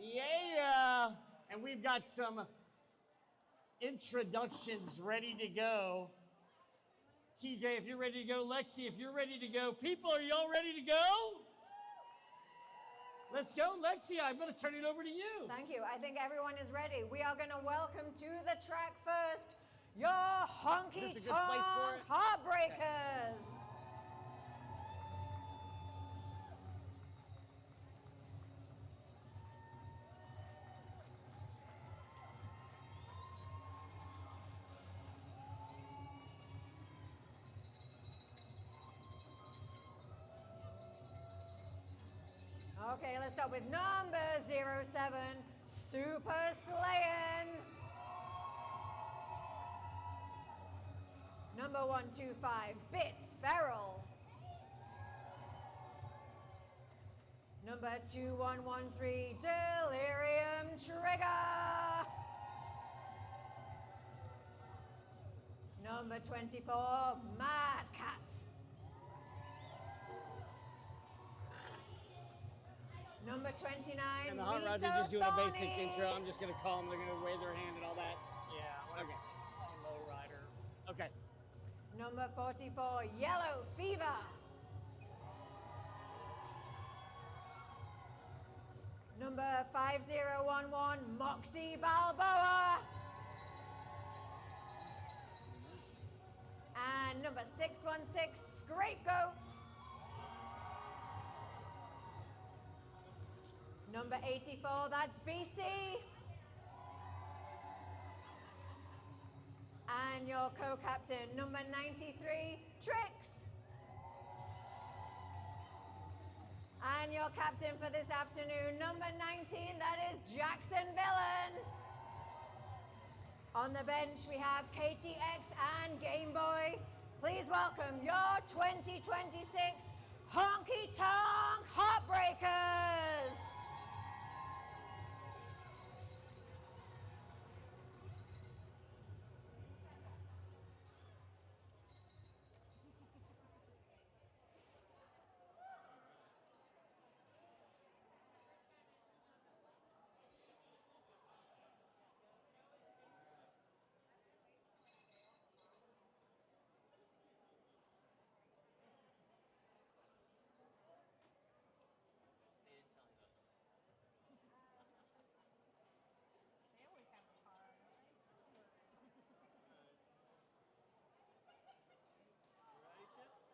Yeah, and we've got some introductions ready to go. TJ, if you're ready to go. Lexi, if you're ready to go. People, are y'all ready to go? Let's go. Lexi, I'm going to turn it over to you. Thank you. I think everyone is ready. We are going to welcome to the track first, your honky tonk Heartbreakers. Okay, let's start with number 07, Superslayin. Number 125, Bit Feral. Number 2113, Delirium Trigger. Number 24, Mad Cat. Number 29, And the Hot Rods are just doing a basic intro. I'm just going to call them. They're going to wave their hand and all that. Yeah. Okay. Low rider. Okay. Number 44, Yellow Fever. Number 5011, Moxie Balboa. And number 616, Scrapegoat. Number 84, that's BC. And your co-captain, number 93, Trix. And your captain for this afternoon, number 19, that is Jackson Villain. On the bench, we have KTX and Game Boy. Please welcome your 2026 Honky Tonk Heartbreakers.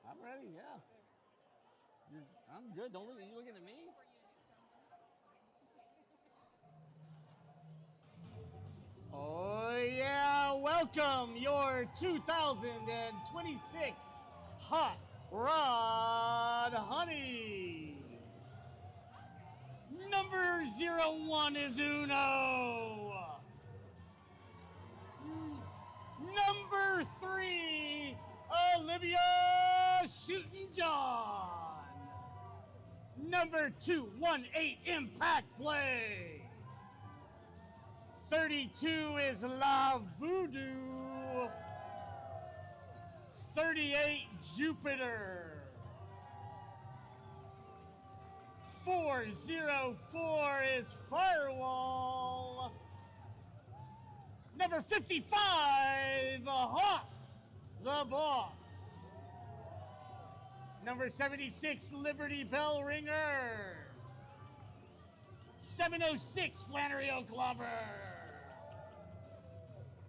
I'm ready, yeah. I'm good. Don't look. Are you looking at me? Oh, yeah. Welcome your 2026 Hot Rod Honeys. Number 01 is Uno. Number 3, Olivia Shootin' John. Number 218, Impact Play. 32 is La VoodDoo. 38, Jupiter. 404 is Firewall. Number 55, Hoss, the Boss. Number 76, Liberty Bell Ringer. 706, Flannery O'Clobber.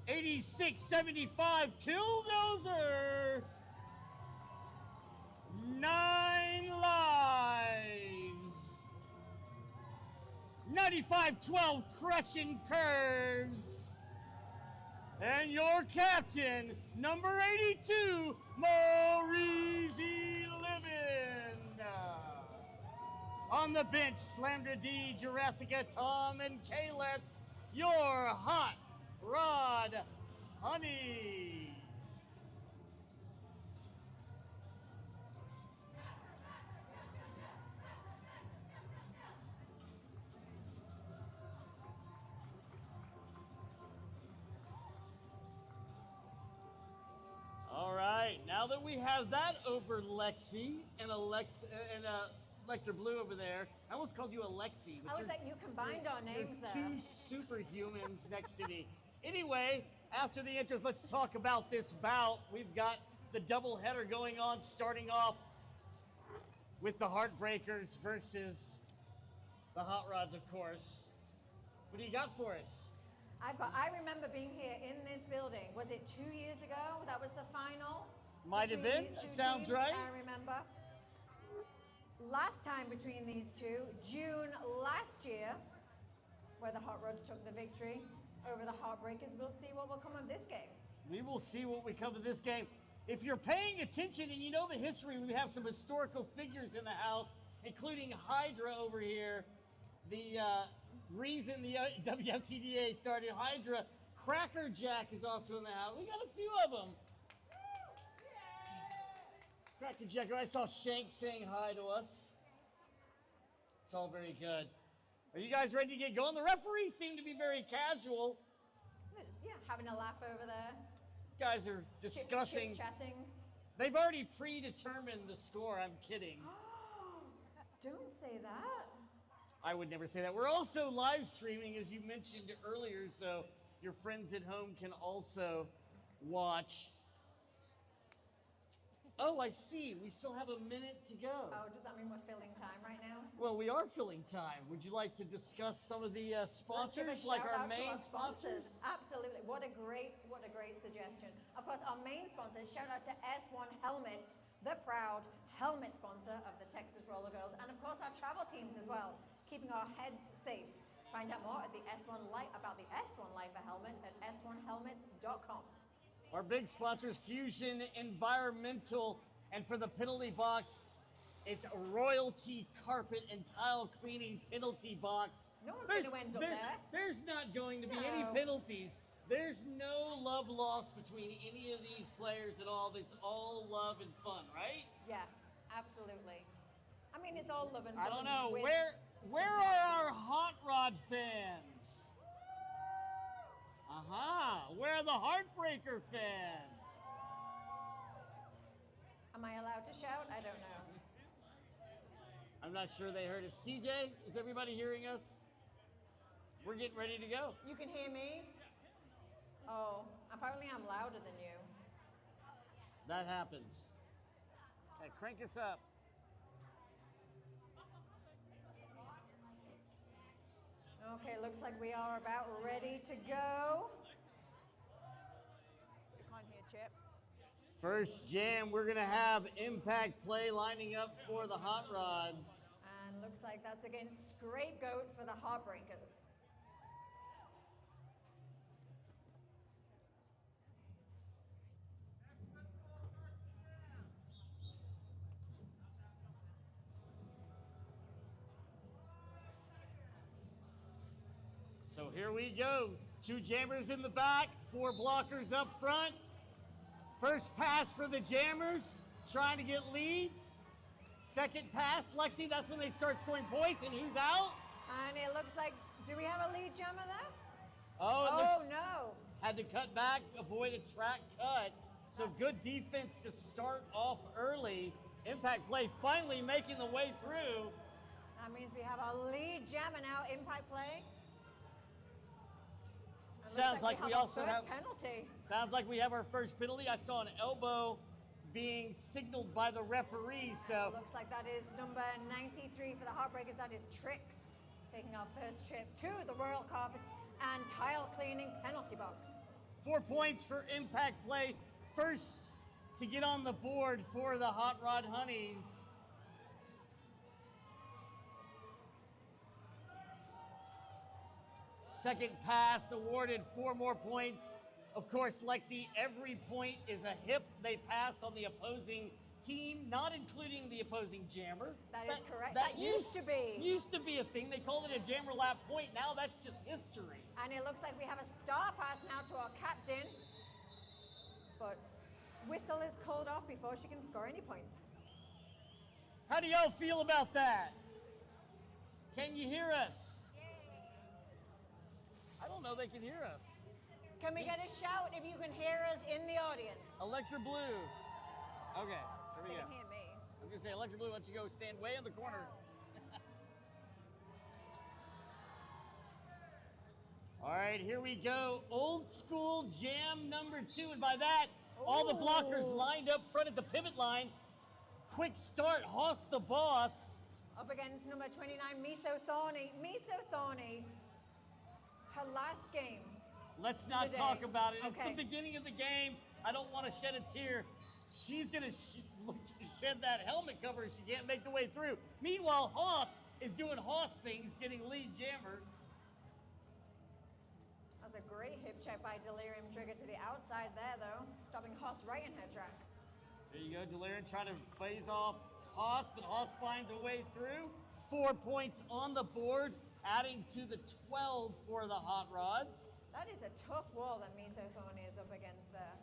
8675, Killdozer. 9 lives. 9512, Crushing Curves. And your captain, number 82, Maurizi Livin. On the bench, Slamdra D, Jurassica, Tom, and K-Let's, your Hot Rod Honeys. All right, now that we have that over Lexi and Electra Blue over there. I almost called you Alexi. I was like, you combined our names there. Two superhumans next to me. Anyway, after the intros, let's talk about this bout. We've got the doubleheader going on, starting off with the Heartbreakers versus the Hot Rods, of course. What do you got for us? I remember being here in this building. Was it 2 years ago? That was the final? Might have been. Between these two Sounds teams, right. I remember. Last time between these two, June last year, where the Hot Rods took the victory over the Heartbreakers. We'll see what will come of this game. We will see what we come to this game. If you're paying attention and you know the history, we have some historical figures in the house, including Hydra over here. The reason the WMTDA started Hydra. Cracker Jack is also in the house. We got a few of them. Cracker Jack, I saw Shank saying hi to us. It's all very good. Are you guys ready to get going? The referees seem to be very casual. Yeah, having a laugh over there. Guys are discussing. Chit-chatting. They've already predetermined the score. I'm kidding. Don't say that. I would never say that. We're also live streaming, as you mentioned earlier, so your friends at home can also watch. Oh, I see. We still have a minute to go. Oh, does that mean we're filling time right now? Well, we are filling time. Would you like to discuss some of the sponsors, Let's give a like shout our out to main our sponsors? Absolutely. What a great suggestion. Of course, our main sponsors, shout out to S1 Helmets, the proud helmet sponsor of the Texas Roller Girls, and of course our travel teams as well, keeping our heads safe. Find out more at the about the S1 Lifer helmet at s1helmets.com. Our big sponsors, Fusion Environmental, and for the penalty box, it's a Royalty Carpet and Tile Cleaning Penalty Box. No one's going to end up there. There's not going to be any No. penalties. There's no love lost between any of these players at all. It's all love and fun, right? Yes, absolutely. I mean, it's all love and fun. I don't know. with Where some are our matches. Hot Rod fans? Aha! Where are the Heartbreaker fans? Am I allowed to shout? I don't know. I'm not sure they heard us. TJ, is everybody hearing us? We're getting ready to go. You can hear me? Oh, apparently I'm louder than you. That happens. Okay, crank us up. Okay, looks like we are about ready to go. You can't hear Chip. First jam, we're going to have Impact Play lining up for the Hot Rods. And looks like that's against Scrapegoat for the Heartbreakers. So here we go. 2 jammers in the back, 4 blockers up front. First pass for the jammers, trying to get lead. Second pass, Lexi, that's when they start scoring points, and who's out? And it looks like, do we have a lead jammer there? Oh, it Oh, looks, no. had to cut back, avoid a track cut. So good defense to start off early. Impact Play finally making the way through. That means we have a lead jammer now, Impact Play. And looks Sounds like we have our also first have- penalty. Sounds like we have our first penalty. I saw an elbow being signaled by the referee, so Looks like that is number 93 for the Heartbreakers. That is Trix taking our first trip to the Royal Carpets and Tile Cleaning penalty box. 4 points for Impact Play. First to get on the board for the Hot Rod Honeys. Second pass awarded 4 more points. Of course, Lexi, every point is a hip they pass on the opposing team, not including the opposing jammer. That is correct. That used to be. Used to be a thing. They called it a jammer lap point. Now that's just history. And it looks like we have a star pass now to our captain. But whistle is called off before she can score any points. How do y'all feel about that? Can you hear us? I don't know they can hear us. Can we get a shout if you can hear us in the audience? Electra Blue. Okay, here we They go. can hear me. was gonna say, Electric Blue, why don't you go stand way in the corner? All right, here we go. Old school jam number 2. And by that, all the blockers lined up front at the pivot line. Quick start, Hoss the boss. Up against number 29, Miso Thorny. Miso Thorny, her last game. Let's not today. talk about it. Okay. It's the beginning of the game. I don't want to shed a tear. She's going to look to shed that helmet cover. She can't make the way through. Meanwhile, Hoss is doing Hoss things, getting lead jammer. That was a great hip check by Delirium Trigger to the outside there, though, stopping Hoss right in her tracks. There you go, Delirium trying to phase off Hoss, but Hoss finds a way through. 4 points on the board, adding to the 12 for the Hot Rods. That is a tough wall that Miso Thorny is up against there.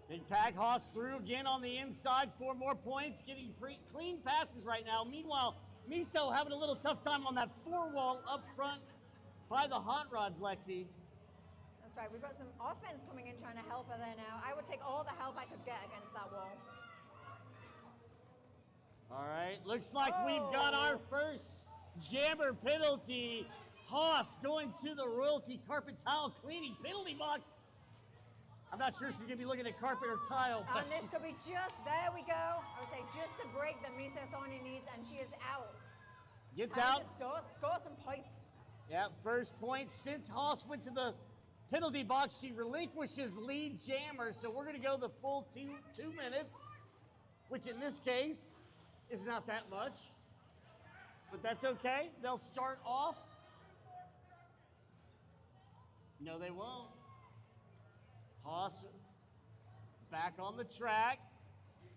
Big Pack Hoss through again on the inside. 4 more points, getting clean passes right now. Meanwhile, Miso having a little tough time on that 4-wall up front by the Hot Rods, Lexi. That's right, we've got some offense coming in trying to help her there now. I would take all the help I could get against that wall. All right, looks like we've got our first jammer penalty. Hoss going to the royalty carpet tile cleaning penalty box. I'm not sure if she's gonna be looking at carpet or tile. And this could be just, there we go. I would say just the break that Miso Thorny needs, and she is out. Gets Time out. to score some points. Yeah, first point since Hoss went to the penalty box. She relinquishes lead jammer, so we're gonna go the full 2 minutes, which in this case is not that much, but that's okay. They'll start off. No, they won't. Hoss back on the track.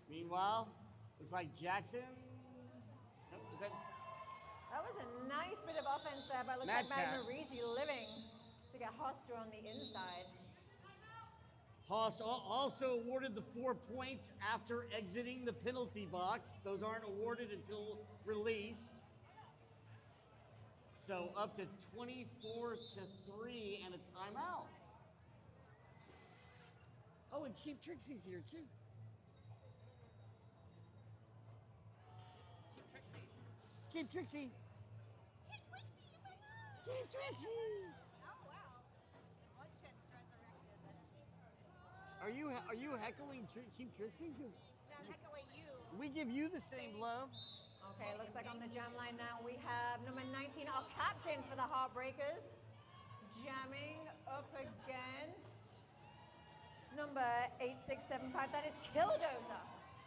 Meanwhile, looks like Jackson. Nope, is that? That was a nice bit of offense there, but it looks like Madcap. Marisi living to get Hoss through on the inside. Hoss also awarded the 4 points after exiting the penalty box. Those aren't awarded until released. So up to 24-3 and a timeout. Oh, and Cheap Trixie's here too. Cheap Trixie. Cheap Trixie. Cheap Trixie, you went up! Cheap Trixie. Oh, wow. Bloodshed's resurrected. Are you heckling Cheap Trixie? Because Now, heckling you. we give you the same love. Okay, looks like on the jam line now we have number 19, our captain for the Heartbreakers, jamming up against number 8675. That is Dozer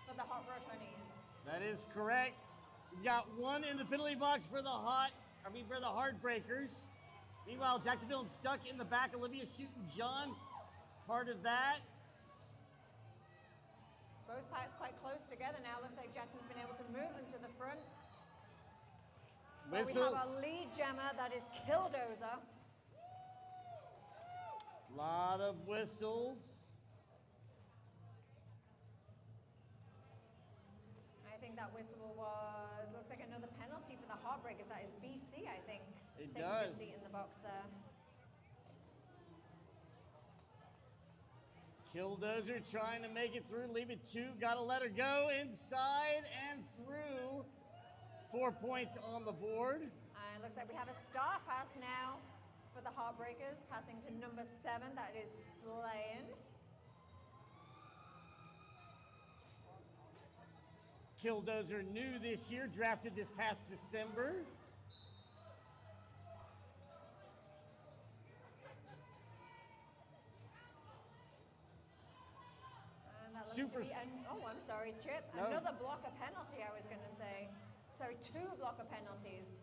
for the Hot Rod Honeys. That is correct. We've got 1 in the penalty box for the Heartbreakers. Meanwhile, Jacksonville is stuck in the back. Olivia shooting John. Part of that. Both packs quite close together now. Looks like Jackson's been able to move them to the front. But we have Whistles. our lead jammer, that is Dozer. Lot of whistles. I think that whistle was, looks like another penalty for the Heartbreakers. That is BC, I think. It taking does. the seat in the box there. Dozer trying to make it through. Leave it 2. Gotta let her go inside and through. 4 points on the board. And it looks like we have a star pass now for the Heartbreakers, passing to number 7. That is Slayin. Dozer new this year, drafted this past December. And that looks Super to be oh, I'm sorry, Chip. No. Another blocker penalty, I was going to say. Sorry, 2 blocker penalties.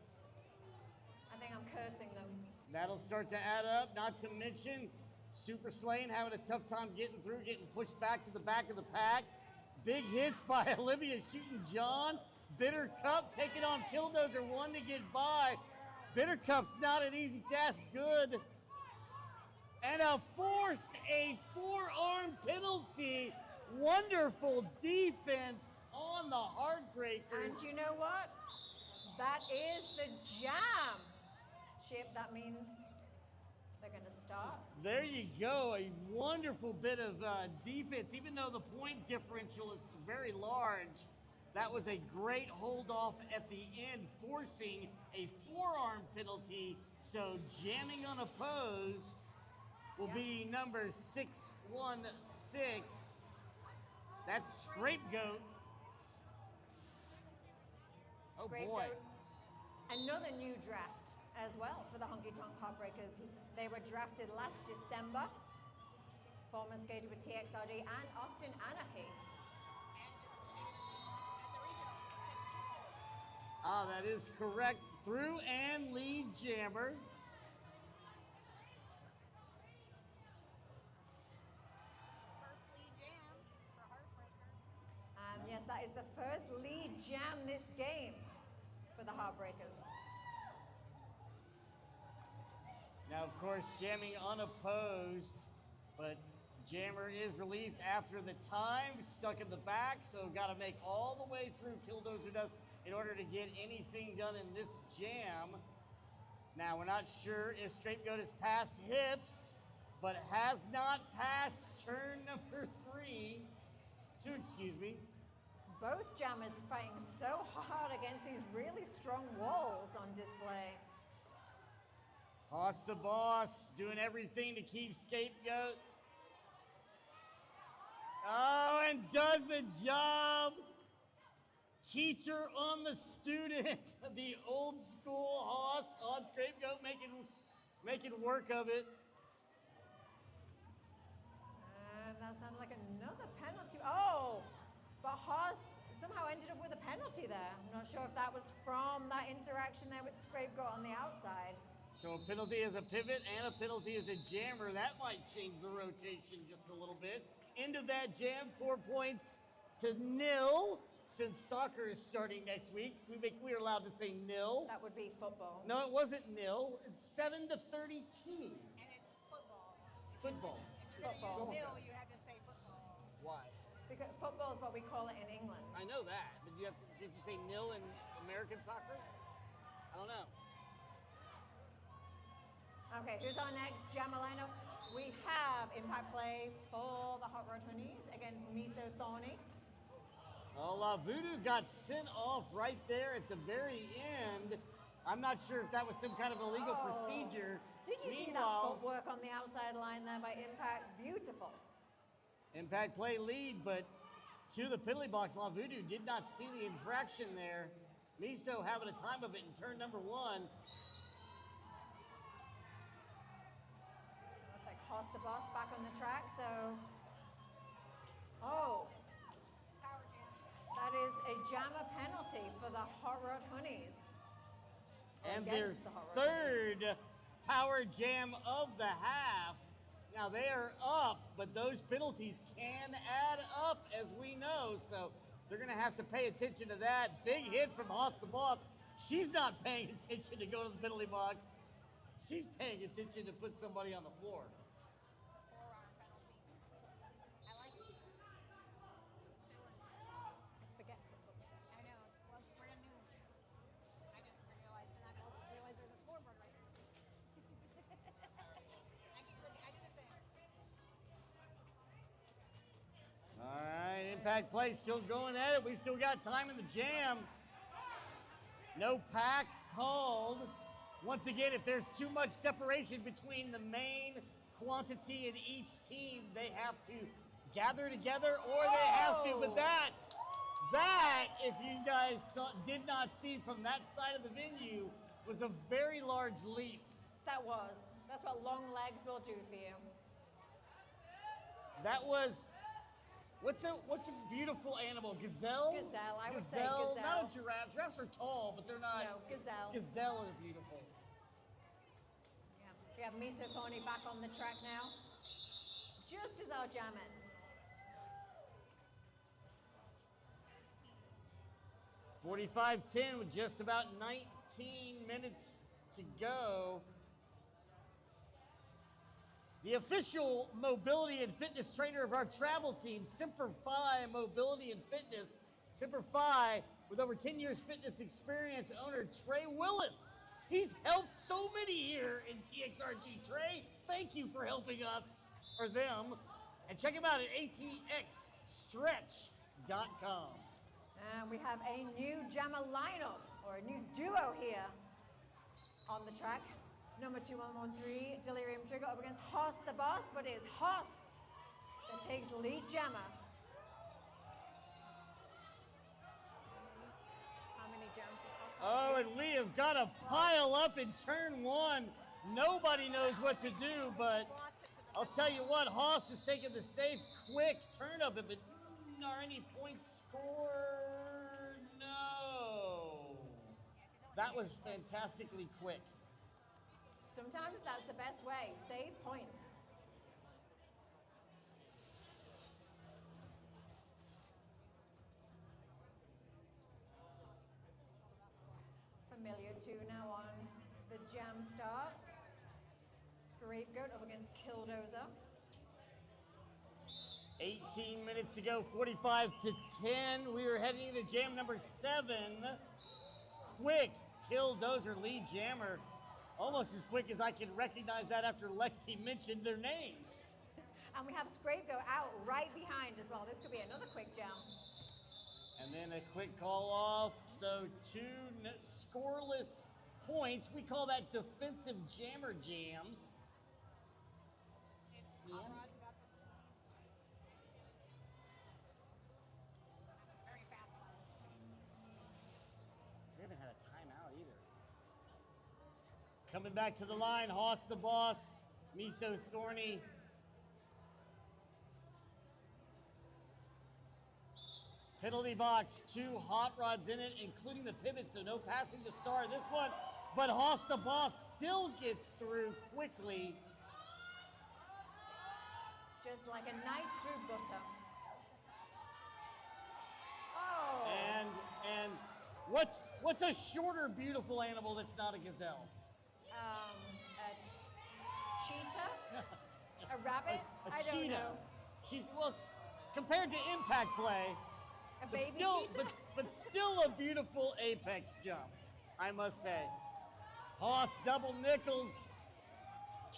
I think I'm cursing them. That'll start to add up, not to mention Superslayin having a tough time getting through, getting pushed back to the back of the pack. Big hits by Olivia shooting John. Bitter Cup taking on Dozer, 1 to get by. Bitter Cup's not an easy task, good. And forced a 4-arm penalty. Wonderful defense on the Heartbreakers. And you know what? That is the jam. Chip, that means They're going to start. There you go. A wonderful bit of defense. Even though the point differential is very large, that was a great hold off at the end, forcing a forearm penalty. So jamming unopposed will be number 616. That's Scrapegoat. Oh boy. Scrapegoat. Another new draft as well for the Honky Tonk Heartbreakers. They were drafted last December. Former skater with TXRD and Austin Anarchy. Ah, that is correct. Through and lead jammer. First lead jam for Heartbreakers. And yes, that is the first lead jam this game for the Heartbreakers. Now, of course, jamming unopposed, but jammer is relieved after the time, stuck in the back, so got to make all the way through. Dozer does in order to get anything done in this jam. Now, we're not sure if Scrapegoat has passed hips, but has not passed turn number 2, excuse me. Both jammers fighting so hard against these really strong walls on display. Hoss the boss doing everything to keep Scapegoat. Oh, and does the job. Teacher on the student. The old school Hoss on Scrapegoat making work of it. And that sounded like another penalty. Oh, but Hoss somehow ended up with a penalty there. I'm not sure if that was from that interaction there with Scrapegoat on the outside. So a penalty is a pivot and a penalty is a jammer. That might change the rotation just a little bit. Into that jam, 4 points to 0. Since soccer is starting next week, we're allowed to say 0. That would be football. No, it wasn't 0. It's 7 to 32. And it's football. Football. If you're Football. gonna use nil, you have to say football. Why? Because football is what we call it in England. I know that, but did you say 0 in American soccer? I don't know. Okay, who's our next jammer lineup? We have impact play for the Hotrod Honeys against Miso Thorny. Well, VoodDoo got sent off right there at the very end. I'm not sure if that was some kind of illegal procedure. Did you see that footwork on the outside line there by Impact? Beautiful. Impact play lead, but to the penalty box, VoodDoo did not see the infraction there. Miso having a time of it in turn number 1. Looks like Hoss the Boss back on the track, so... Oh, Power jam. that is a jammer penalty for the Hotrod Honeys. And Against their the Hotrod Honeys. 3rd power jam of the half. Now they are up, but those penalties can add up, as we know. So they're going to have to pay attention to that. Big hit from Hoss the Boss. She's not paying attention to go to the penalty box. She's paying attention to put somebody on the floor. Forearm penalty. I like it. Forget football. I know. Well, it's brand new. I just realized, and I also realized there's a scoreboard right there. I do the same. All right, impact play still going at it. We still got time in the jam. No pack called. Once again, if there's too much separation between the main quantity in each team, they have to gather together or they have to. But that, if you guys did not see from that side of the venue, was a very large leap. That was. That's what long legs will do for you. That was, what's a beautiful animal? Gazelle? Gazelle, I would say gazelle. Not a giraffe. Giraffes are tall, but they're not. No, gazelle. Gazelle is beautiful. Yeah. We have Miso Thorny back on the track now. Just as our jam ends. 45-10 with just about 19 minutes to go. The official mobility and fitness trainer of our travel team, Simplify Mobility and Fitness. Simplify, with over 10 years fitness experience, owner Trey Willis He's helped so many here in TXRG. Trey, thank you for helping us, or them. And check him out at atxstretch.com. And we have a new jammer lineup, or a new duo here on the track. Number 2113, Delirium Trigger up against Hoss the Boss, but it is Hoss that takes lead jammer. How many gems is Hoss? Oh, and we have got to pile up in turn one. Nobody knows what to do, but Lost it to the I'll tell you what, Hoss is taking the safe, quick turn up. But are any points scored? No. That was fantastically quick. Sometimes that's the best way, save points. Familiar two now on the jam start. Scrapegoat up against Dozer. 18 minutes to go, 45 to 10. We are heading into jam number 7. Quick Dozer lead jammer. Almost as quick as I can recognize that after Lexi mentioned their names. And we have Scrapegoat out right behind as well. This could be another quick jam. And then a quick call off. So 2 scoreless points. We call that defensive jammer jams. Hotrod's about the very fast one. We haven't had a timeout either. Coming back to the line, Hoss the Boss, Miso Thorny. Penalty box, 2 hot rods in it, including the pivot, so no passing the star this one. But Hoss the Boss still gets through quickly. Just like a knife through butter. Oh! And what's a shorter, beautiful animal that's not a gazelle? A cheetah? A rabbit? A I don't cheetah. know. She's compared to impact play, A but baby still, cheetah? but still a beautiful apex jump, I must say. Hoss double nickels,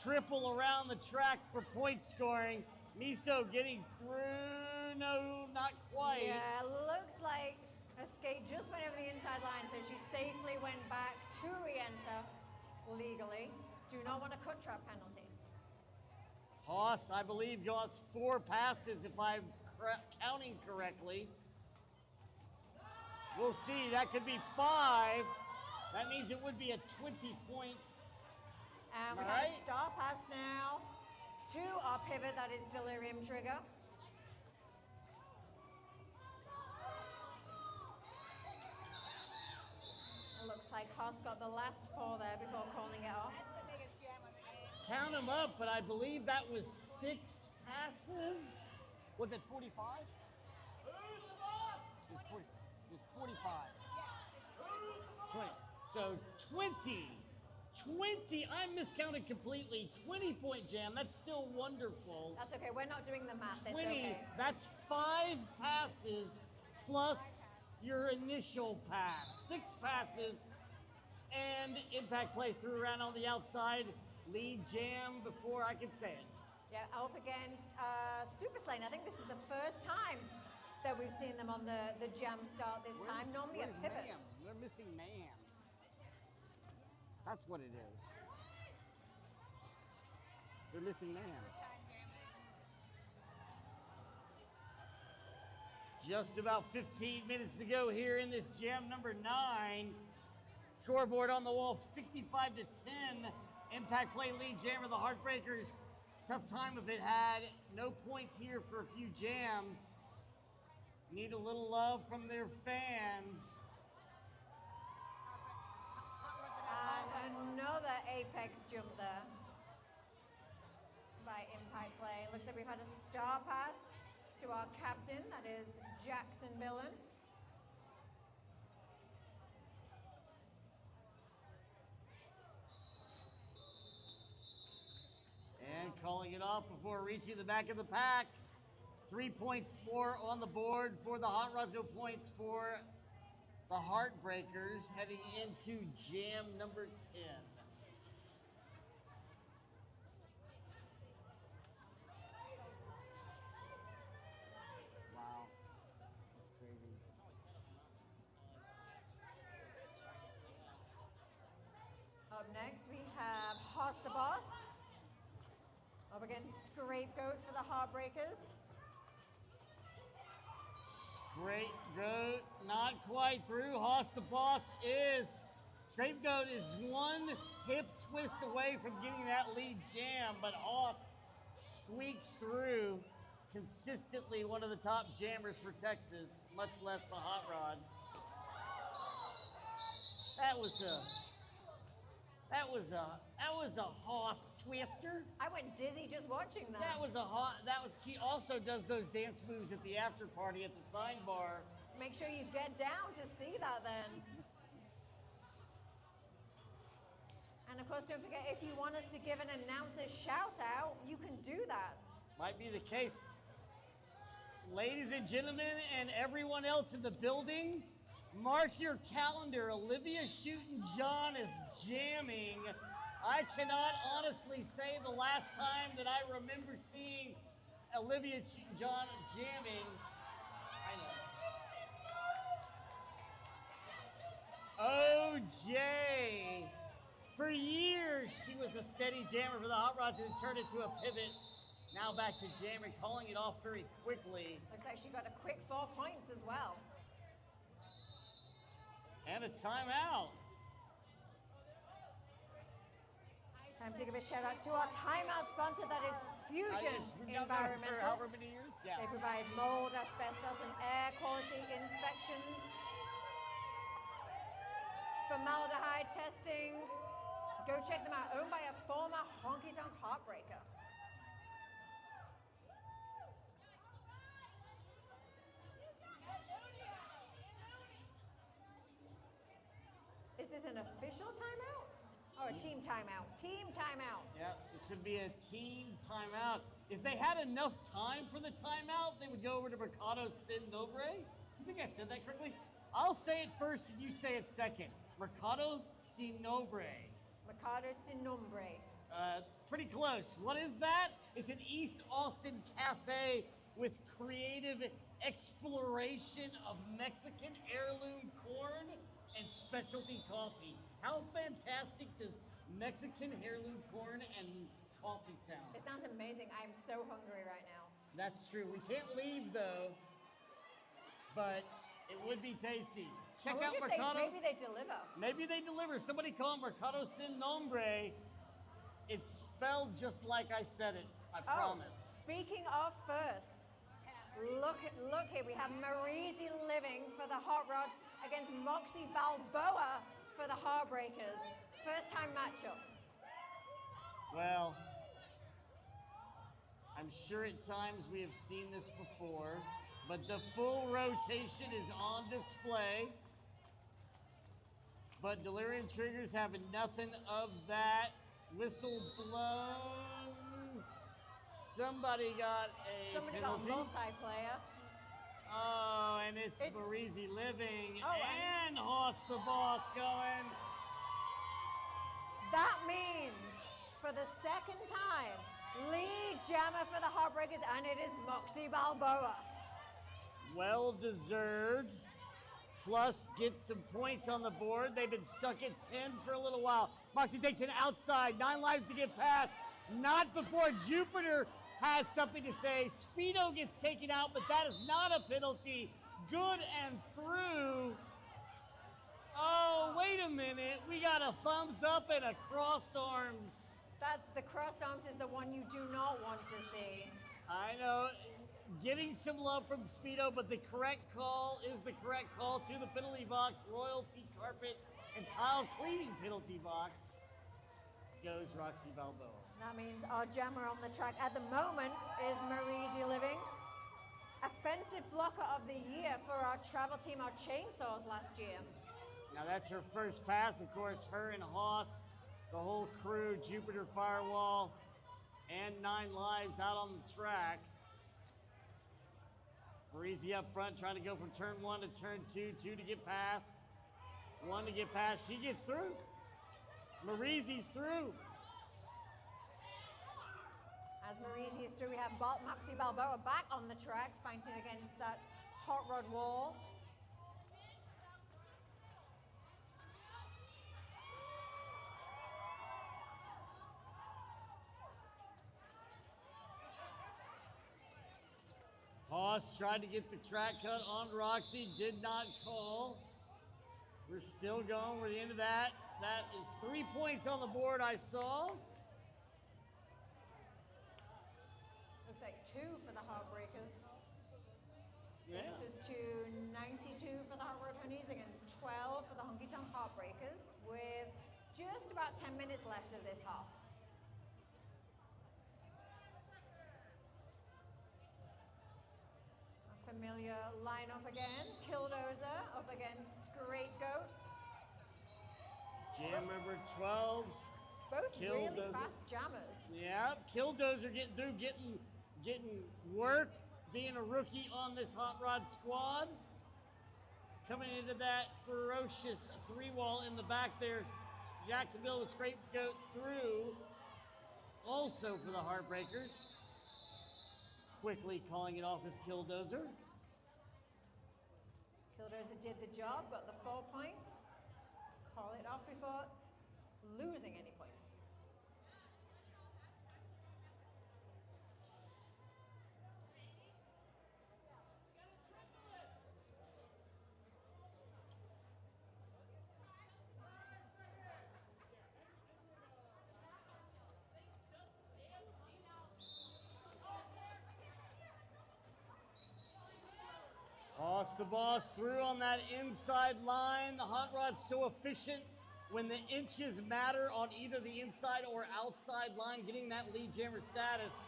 triple around the track for point scoring. Miso getting through, no, not quite. Yeah, looks like her skate just went over the inside line, so she safely went back to re-enter legally. Do not want a cut trap penalty. Hoss, I believe, got 4 passes if I'm counting correctly. We'll see, that could be 5. That means it would be a 20-point. And we All have right. a star pass now to our pivot, that is Delirium Trigger. It looks like Hoss got the last 4 there before calling it off. That's the biggest jam of the game. Count them up, but I believe that was 6 passes. Was it 45? It was 40. It was 45. 20. So 20. 20. I miscounted completely. 20-point jam. That's still wonderful. That's okay, we're not doing the math, it's 20. okay. That's 5 passes plus your initial pass. 6 passes and impact play threw around on the outside. Lead jam before I could say it. Yeah, up against Superslayin. I think this is the first time that we've seen them on the jam start this time. Normally a pivot. Mayhem? They're missing Mayhem. That's what it is. They're missing Mayhem. Time jam. Just about 15 minutes to go here in this jam number 9. Scoreboard on the wall, 65 to 10. Impact play lead jammer, the Heartbreakers. Tough time if it had. No points here for a few jams. Need a little love from their fans. And another apex jump there by Impact Play. Looks like we've had a star pass to our captain, that is Jackson Millen. And calling it off before reaching the back of the pack. 3 points more on the board for the Hot Rods, no points for the Heartbreakers heading into jam number 10. Wow, that's crazy. Up next, we have Hoss the Boss. Up against Scrapegoat for the Heartbreakers. Scrapegoat not quite through. Hoss the Boss is. Scrapegoat is one hip twist away from getting that lead jam, but Hoss squeaks through. Consistently one of the top jammers for Texas, much less the Hot Rods. That was a Hoss twister. I went dizzy just watching that. She also does those dance moves at the after party at the sign bar. Make sure you get down to see that then. And of course, don't forget, if you want us to give an announcer shout out, you can do that. Might be the case. Ladies and gentlemen, and everyone else in the building, mark your calendar. Olivia Shootin' John is jamming. I cannot honestly say the last time that I remember seeing Olivia Shootin' John jamming. I know. OJ. For years, she was a steady jammer for the Hot Rods and turned into a pivot. Now back to jamming, calling it off very quickly. Looks like she got a quick 4 points as well. And a timeout. Time to give a shout out to our timeout sponsor, that is Fusion Environmental. For however many years? Yeah. They provide mold, asbestos, and air quality inspections, formaldehyde testing. Go check them out. Owned by a former honky tonk heartbreaker. Is this an official timeout? Or a team timeout? Team timeout. Yeah, this would be a team timeout. If they had enough time for the timeout, they would go over to Mercado Sin Nombre. You think I said that correctly? I'll say it first and you say it second. Mercado Sin Nombre. Mercado Sin Nombre. Pretty close. What is that? It's an East Austin cafe with creative exploration of Mexican heirloom corn and specialty coffee. How fantastic does Mexican heirloom corn and coffee sound? It sounds amazing. I'm so hungry right now. That's true. We can't leave though, but it would be tasty. Check out Mercado. Maybe they deliver. Maybe they deliver. Somebody call Mercado Sin Nombre. It's spelled just like I said it. I promise. Speaking of firsts, look here. We have Marisi Living for the Hot Rods against Moxie Balboa for the Heartbreakers. First time matchup. Well, I'm sure at times we have seen this before, but the full rotation is on display. But Delirium Triggers have nothing of that. Whistle blown. Somebody got a penalty. Got multiplayer. Oh, and it's Marisi Living Oh, and Hoss the Boss going. That means for the second time, lead jammer for the Heartbreakers, and it is Moxie Balboa. Well deserved. Plus, get some points on the board. They've been stuck at 10 for a little while. Moxie takes it outside. 9 lives to get past. Not before Jupiter has something to say. Speedo gets taken out, but that is not a penalty. Good and through. Oh, wait a minute. We got a thumbs up and a crossed arms. That's the crossed arms is the one you do not want to see. I know. Getting some love from Speedo, but the correct call is the correct call to the penalty box. Royalty carpet and tile cleaning penalty box goes Roxy Balboa. That means our jammer on the track at the moment is Marisi Living. Offensive blocker of the year for our travel team, our chainsaws last year. Now that's her first pass. Of course, her and Hoss, the whole crew, Jupiter Firewall, and 9 lives out on the track. Marisi up front trying to go from turn 1 to turn 2. 2 to get past. 1 to get past. She gets through. Marisi's through. As Marisi is through, we have Maxi Balboa back on the track, fighting against that hot rod wall. Haas tried to get the track cut on Roxy, did not call. We're still going. We're at the end of that. That is 3 points on the board, I saw. Looks like 2 for the Heartbreakers. Yeah. Takes us to 92 for the Hot Rod Honeys against 12 for the Honky Tonk Heartbreakers, with just about 10 minutes left of this half. Familiar lineup again. Dozer up against Scrapegoat. Jam number 12s. Both really Dozer. fast jammers. Yeah, Dozer getting through, getting work, being a rookie on this hot rod squad. Coming into that ferocious 3-wall in the back there. Jacksonville with Scrapegoat through. Also for the Heartbreakers. Quickly calling it off as Dozer. Dozer did the job, got the 4 points. Call it off before losing any points. Boss the boss through on that inside line. The hot rod's so efficient when the inches matter on either the inside or outside line, getting that lead jammer status.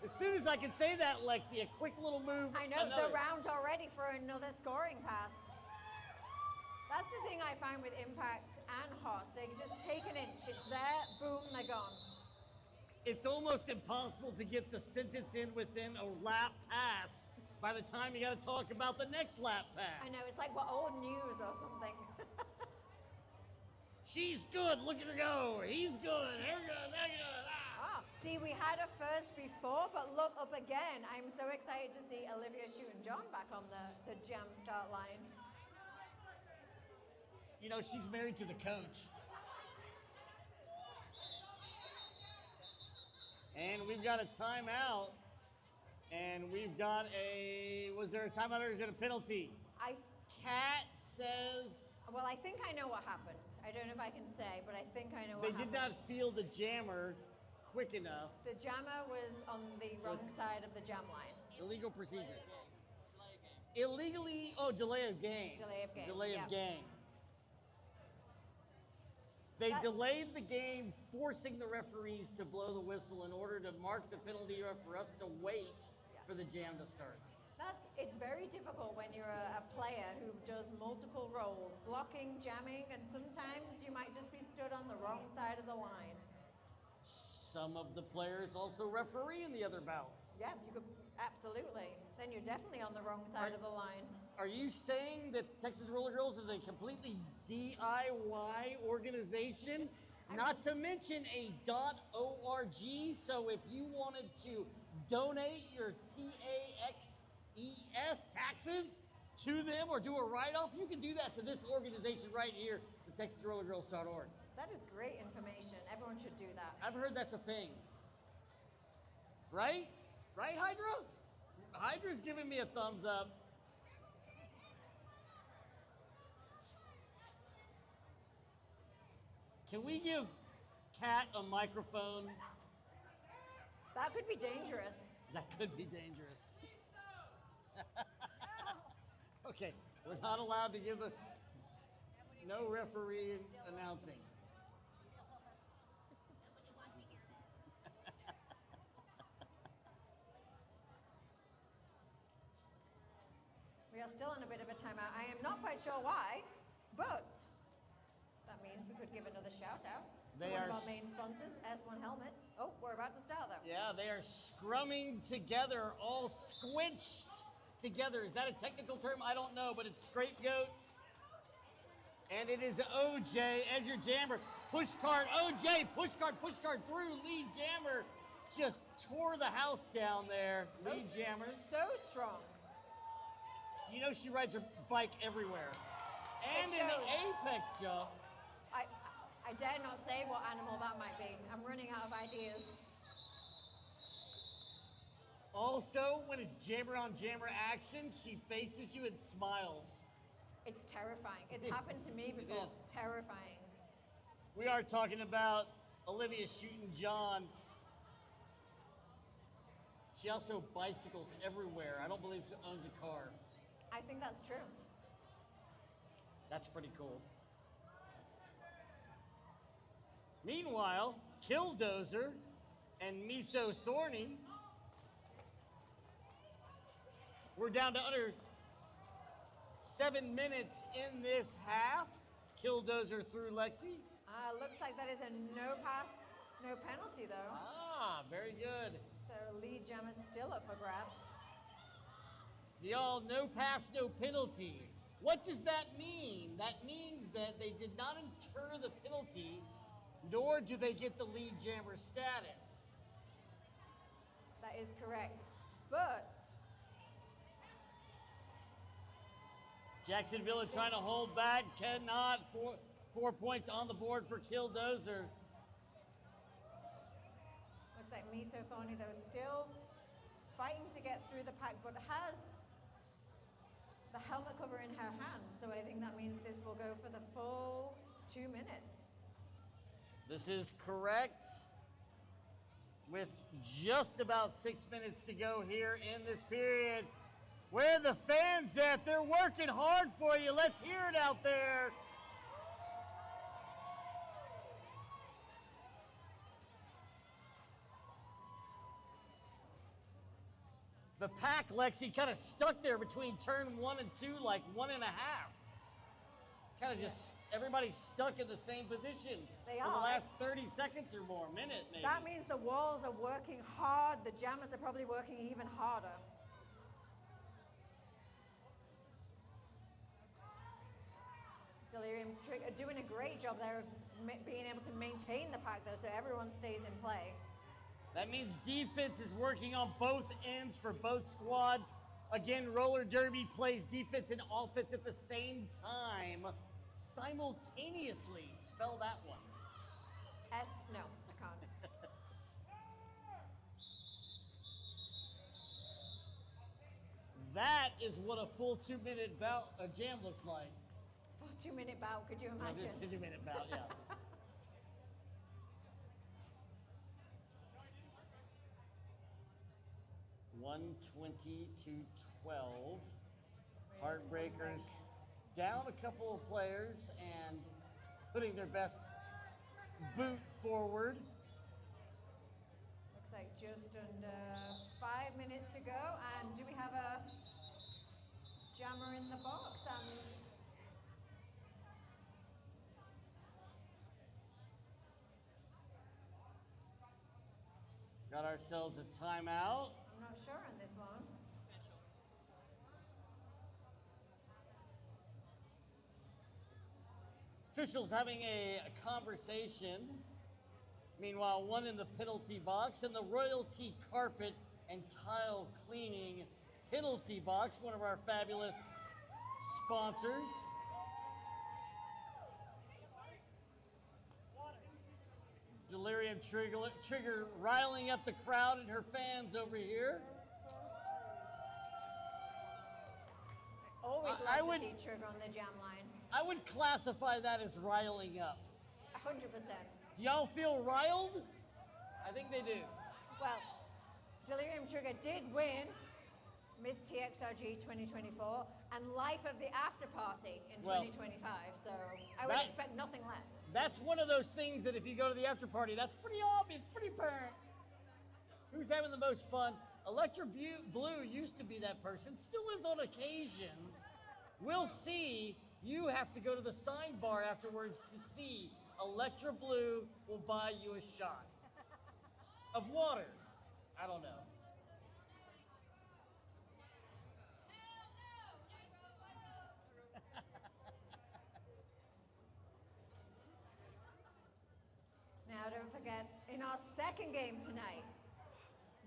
As soon as I can say that, Lexi, a quick little move. I know, the round already for another scoring pass. That's the thing I find with Impact and Haas. They can just take an inch, it's there, boom, they're gone. It's almost impossible to get the sentence in within a lap pass by the time you got to talk about the next lap pass. I know, it's like what old news or something. She's good, look at her go. He's good, they're good, they're good. Ah, see, we had a first before, but look up again. I'm so excited to see Olivia, Shu, and John back on the jam start line. You know, she's married to the coach. And we've got a timeout. And we've got was there a timeout or is it a penalty? Kat says. Well, I think I know what happened. I don't know if I can say, but I think I know what happened. They did not feel the jammer quick enough. The jammer was on the wrong side of the jam line. Illegal procedure. Illegally, delay of game. Delay of game. Delay of yeah. game. They delayed the game, forcing the referees to blow the whistle in order to mark the penalty for us to wait for the jam to start. It's very difficult when you're a player who does multiple roles, blocking, jamming, and sometimes you might just be stood on the wrong side of the line. Some of the players also referee in the other bouts. Yeah, you could, absolutely. Then you're definitely on the wrong side of the line. Are you saying that Texas Roller Girls is a completely DIY organization? Not to mention a .org, so if you wanted to donate your TAXES taxes to them or do a write-off, you can do that to this organization right here, the TexasRollerGirls.org. That is great information. Everyone should do that. I've heard that's a thing. Right? Right, Hydra? Hydra's giving me a thumbs up. Can we give Kat a microphone? That could be dangerous. That could be dangerous. Okay, we're not allowed to give no referee announcing. We are still in a bit of a timeout. I am not quite sure why, but that means we could give another shout out to one of our main sponsors, S1 Helmets. Oh, we're about to start though. Yeah, they are scrumming together, all squished together. Is that a technical term? I don't know, but it's Scrapegoat. And it is OJ as your jammer. Push card, OJ, push card through. Lead jammer just tore the house down there. Lead jammer. So strong. You know she rides her bike everywhere. And in the apex jump. I dare not say what animal that might be. I'm running out of ideas. Also, when it's jammer on jammer action, she faces you and smiles. It's terrifying. It's happened to me before. Terrifying. We are talking about Olivia shooting John. She also bicycles everywhere. I don't believe she owns a car. I think that's true. That's pretty cool. Meanwhile, Dozer and Miso Thorny, we're down to under 7 minutes in this half. Dozer through Lexi. Looks like that is a no pass, no penalty though. Ah, very good. So lead gem is still up for grabs. The all no pass, no penalty. What does that mean? That means that they did not incur the penalty, nor do they get the lead jammer status. That is correct. But Jacksonville trying to hold back, cannot. 4 points on the board for Dozer. looks like Miso Thorny though still fighting to get through the pack, but has the helmet cover in her hand. So I think that means this will go for the full 2 minutes. This is correct. With just about 6 minutes to go here in this period. Where are the fans at? They're working hard for you. Let's hear it out there. The pack, Lexi, kind of stuck there between turn 1 and 2, like 1.5. Kind of just, everybody's stuck in the same position They for are. the last 30 seconds or more, minute maybe. That means the walls are working hard. The jammers are probably working even harder. Delirium are doing a great job there of being able to maintain the pack though, so everyone stays in play. That means defense is working on both ends for both squads. Again, roller derby plays defense and offense at the same time, simultaneously. Spell that one. No, I can't. That is what a full 2-minute bout jam looks like. For a 2-minute bout, could you imagine? 2-minute bout, yeah. $120 to 12. Heartbreakers down a couple of players and putting their best boot forward. Looks like just under 5 minutes to go. And do we have a jammer in the box? Got ourselves a timeout. I'm not sure on this one. Officials having a conversation. Meanwhile, one in the penalty box and the royalty carpet and tile cleaning penalty box, one of our fabulous sponsors. Delirium Trigger riling up the crowd and her fans over here. Always I love would- to see Trigger on the jam line. I would classify that as riling up. 100%. Do y'all feel riled? I think they do. Well, Delirium Trigger did win Miss TXRG 2024 and Life of the After Party in Well, 2025, so I would that- expect nothing less. That's one of those things that if you go to the after party, that's pretty obvious, it's pretty apparent. Who's having the most fun? Electra Blue used to be that person, still is on occasion. We'll see. You have to go to the sign bar afterwards to see. Electra Blue will buy you a shot of water. I don't know. Now, don't forget, in our second game tonight,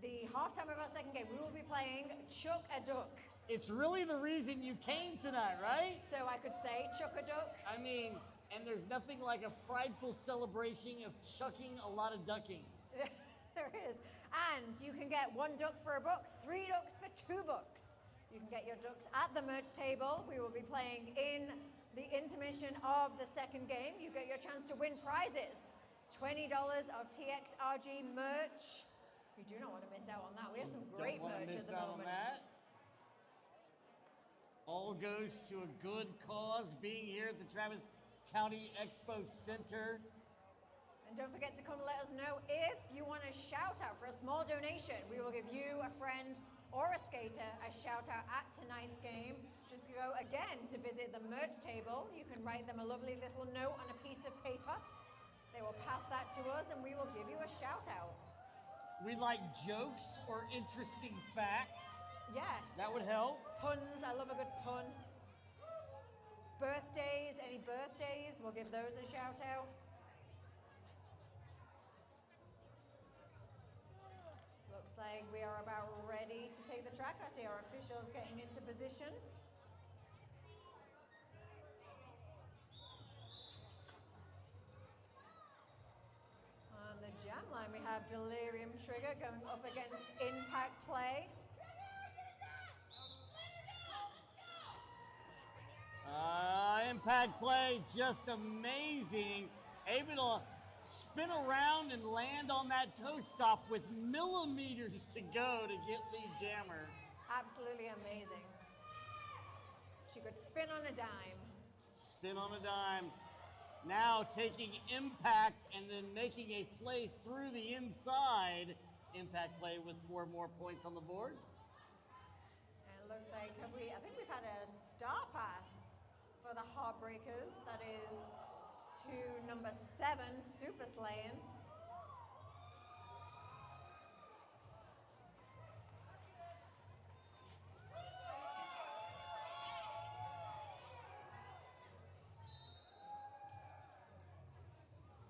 the halftime of our second game, we will be playing Chuck-a-Duck. It's really the reason you came tonight, right? So I could say Chuck-a-Duck. I mean, and there's nothing like a prideful celebration of chucking a lot of ducking. There is. And you can get 1 duck for $1, 3 ducks for $2. You can get your ducks at the merch table. We will be playing in the intermission of the second game. You get your chance to win prizes. $20 of TXRG merch. You do not want to miss out on that. We have some great merch at the moment. All goes to a good cause, being here at the Travis County Expo Center. And don't forget to come let us know if you want a shout out for a small donation. We will give you, a friend, or a skater a shout out at tonight's game. Just go again to visit the merch table. You can write them a lovely little note on a piece of paper. They will pass that to us and we will give you a shout out. We like jokes or interesting facts. Yes. That would help. Puns, I love a good pun. Birthdays, any birthdays, we'll give those a shout out. Looks like we are about ready to take the track. I see our officials getting into position. On the jam line, we have Delirium Trigger going up against Impact Play. Impact Play, just amazing. Able to spin around and land on that toe stop with millimeters to go to get the jammer. Absolutely amazing. She could spin on a dime. Spin on a dime. Now taking Impact and then making a play through the inside. Impact Play with 4 more points on the board. And it looks like, I think we've had a star pass for the Heartbreakers. That is to number 7, Superslayin.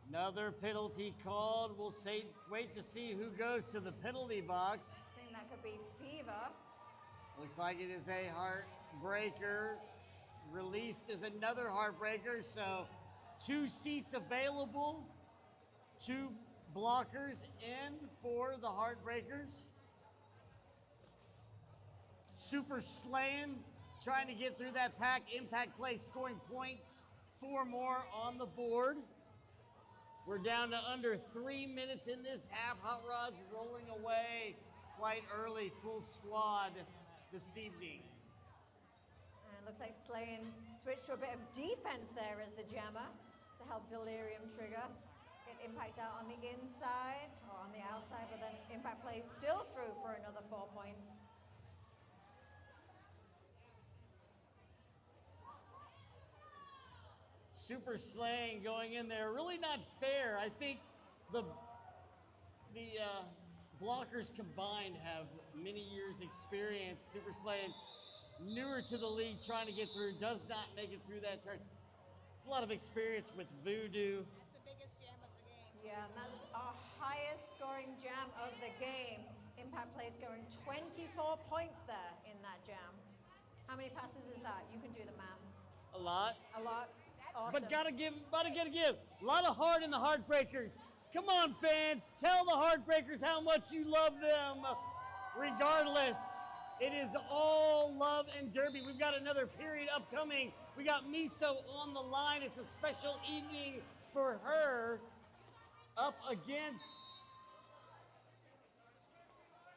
Another penalty called. We'll wait to see who goes to the penalty box. I think that could be Fever. Looks like it is a Heartbreaker. Released as another Heartbreaker, so 2 seats available. 2 blockers in for the Heartbreakers. Superslayin trying to get through that pack. Impact Play scoring points. 4 more on the board. We're down to under 3 minutes in this half. Hot Rod's rolling away quite early. Full squad this evening. And it looks like Slayin switched to a bit of defense there as the jammer to help Delirium Trigger get Impact out on the inside or on the outside, but then Impact Play still through for another 4 points. Superslayin going in there, really not fair. I think the blockers combined have many years experience. Superslayin, newer to the league, trying to get through, does not make it through that turn. It's a lot of experience with VoodDoo. That's the biggest jam of the game. Yeah, and that's our highest scoring jam of the game. Impact Play scoring 24 points there in that jam. How many passes is that? You can do the math. A lot. A lot. Awesome. But gotta give. A lot of heart in the Heartbreakers. Come on, fans. Tell the Heartbreakers how much you love them. Regardless, it is all love and derby. We've got another period upcoming. We got Miso on the line. It's a special evening for her up against.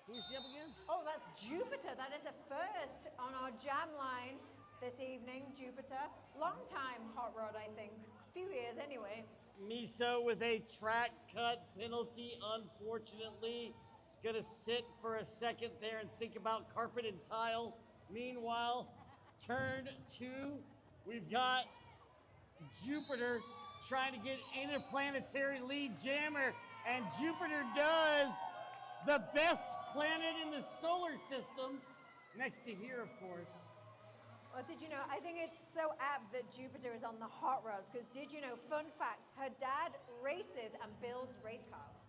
Who is she up against? Oh, that's Jupiter. That is the first on our jam line this evening. Jupiter. Long time Hot Rod, I think. A few years anyway. Miso with a track cut penalty, unfortunately. Gonna sit for a second there and think about carpet and tile. Meanwhile, turn 2, we've got Jupiter trying to get interplanetary lead jammer, and Jupiter does. The best planet in the solar system, next to here, of course. Well, did you know, I think it's so apt that Jupiter is on the hot rods, because did you know, fun fact, her dad races and builds race cars.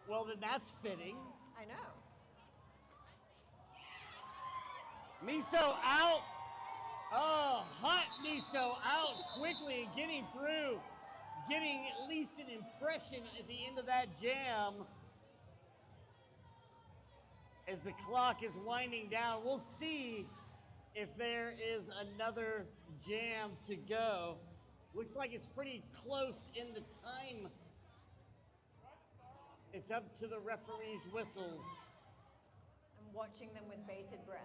Well, then that's fitting. I know. Miso out. Oh, hot Miso out quickly and getting through. Getting at least an impression at the end of that jam. As the clock is winding down, we'll see if there is another jam to go. Looks like it's pretty close in the time. It's up to the referee's whistles. I'm watching them with bated breath.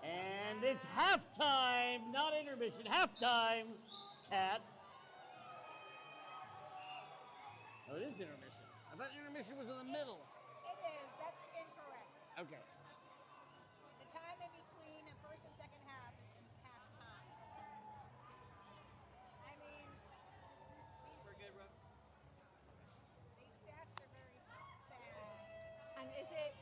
And it's halftime, not intermission, halftime, Cat. Oh, it is intermission. I thought intermission was in the middle. It is. That's incorrect. Okay. The time in between the first and second half is in halftime. I mean, We're good, Rob. these stats are very sad. And is it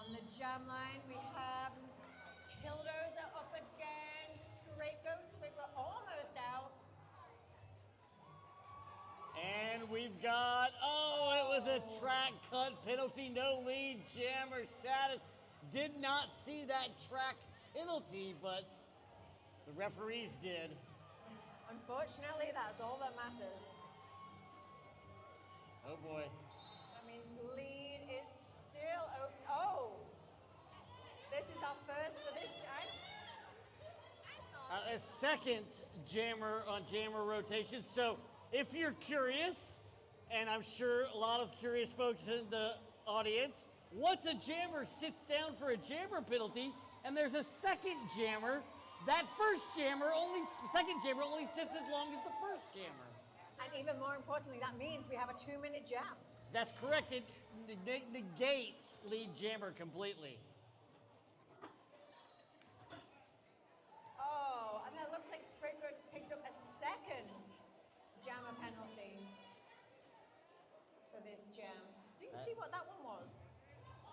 On the jam line, we have Dozer up against Scrapegoat. Scrapegoat almost out. And we've got, oh, it was a track cut penalty, no lead jammer status. Did not see that track penalty, but the referees did. Unfortunately, that's all that matters. Oh boy. That means lead is still open. Oh! This is our first for this time. A second jammer on jammer rotation. So if you're curious, and I'm sure a lot of curious folks in the audience, once a jammer sits down for a jammer penalty, and there's a second jammer, that second jammer only sits as long as the first jammer. And even more importantly, that means we have a 2-minute jam. That's correct. It negates lead jammer completely. Oh, and it looks like Scrapegoat has picked up a second jammer penalty for this jam. Didn't see what that one was.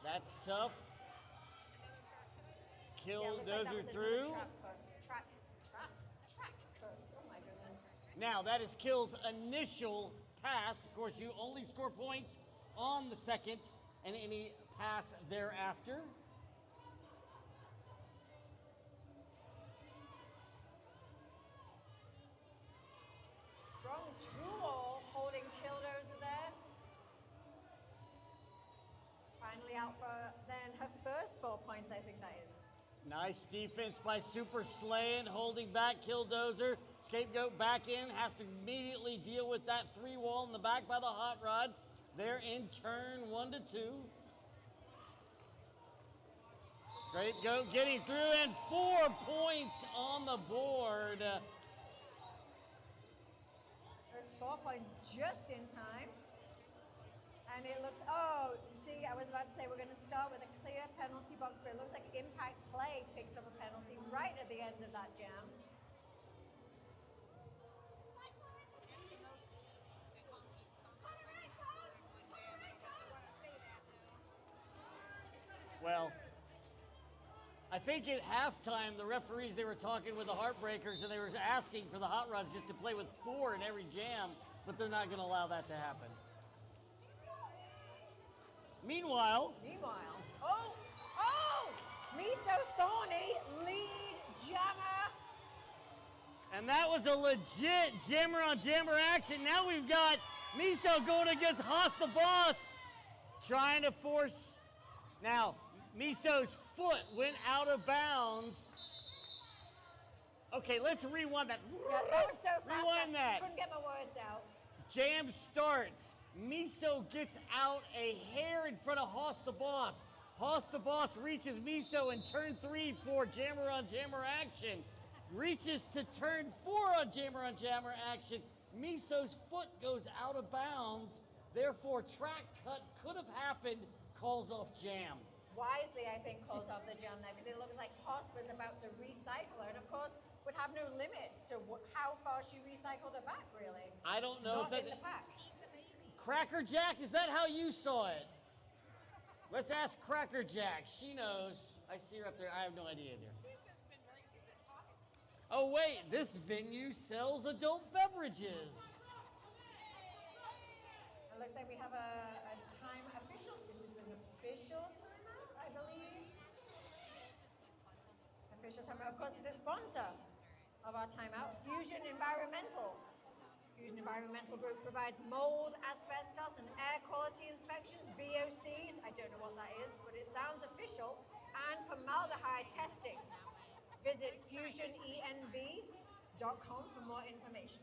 That's tough. Kill looks like that Dozer was through. another track cut. Oh my goodness. Now that is Kill's initial pass. Of course, you only score points on the second and any pass thereafter. Strong tool holding Dozer there. Finally out for then her first 4 points, I think that is. Nice defense by Superslayin, holding back Dozer. Scapegoat back in, has to immediately deal with that 3-wall in the back by the Hotrods. They're in turn 1 to 2. Scapegoat getting through, and 4 points on the board. First 4 points just in time. And it looks, oh, you see, I was about to say we're going to start with a clear penalty box, but it looks like Impact Play picked up a penalty right at the end of that jam. Well, I think at halftime, the referees, they were talking with the Heartbreakers, and they were asking for the Hot Rods just to play with 4 in every jam, but they're not going to allow that to happen. Meanwhile, oh, Miso Thorny, lead jammer. and that was a legit jammer on jammer action. Now we've got Miso going against Haas the Boss, trying to force. Now, Miso's foot went out of bounds. Okay, let's rewind that. Yeah, that was so fast. Rewind that. Couldn't get my words out. Jam starts. Miso gets out a hair in front of Haas the Boss. Haas the Boss reaches Miso in turn 3 for jammer on jammer action. Reaches to turn 4 on jammer action. Miso's foot goes out of bounds. Therefore, track cut could have happened. Calls off jam. Wisely, I think, calls off the jam there because it looks like Haas was about to recycle her, and of course would have no limit to how far she recycled her back, really. I don't know Not if in that. the pack. Cracker Jack, is that how you saw it? Let's ask Cracker Jack. She knows. I see her up there. I have no idea either. She's just been very good at talking. Oh wait, this venue sells adult beverages. It looks like we have a time official. Is this an official timeout? I believe. Official timeout. Of course, the sponsor of our timeout, Fusion Environmental. Fusion Environmental Group provides mold, asbestos, and air quality inspections, VOCs. I don't know what that is, but it sounds official. And formaldehyde testing. Visit fusionenv.com for more information.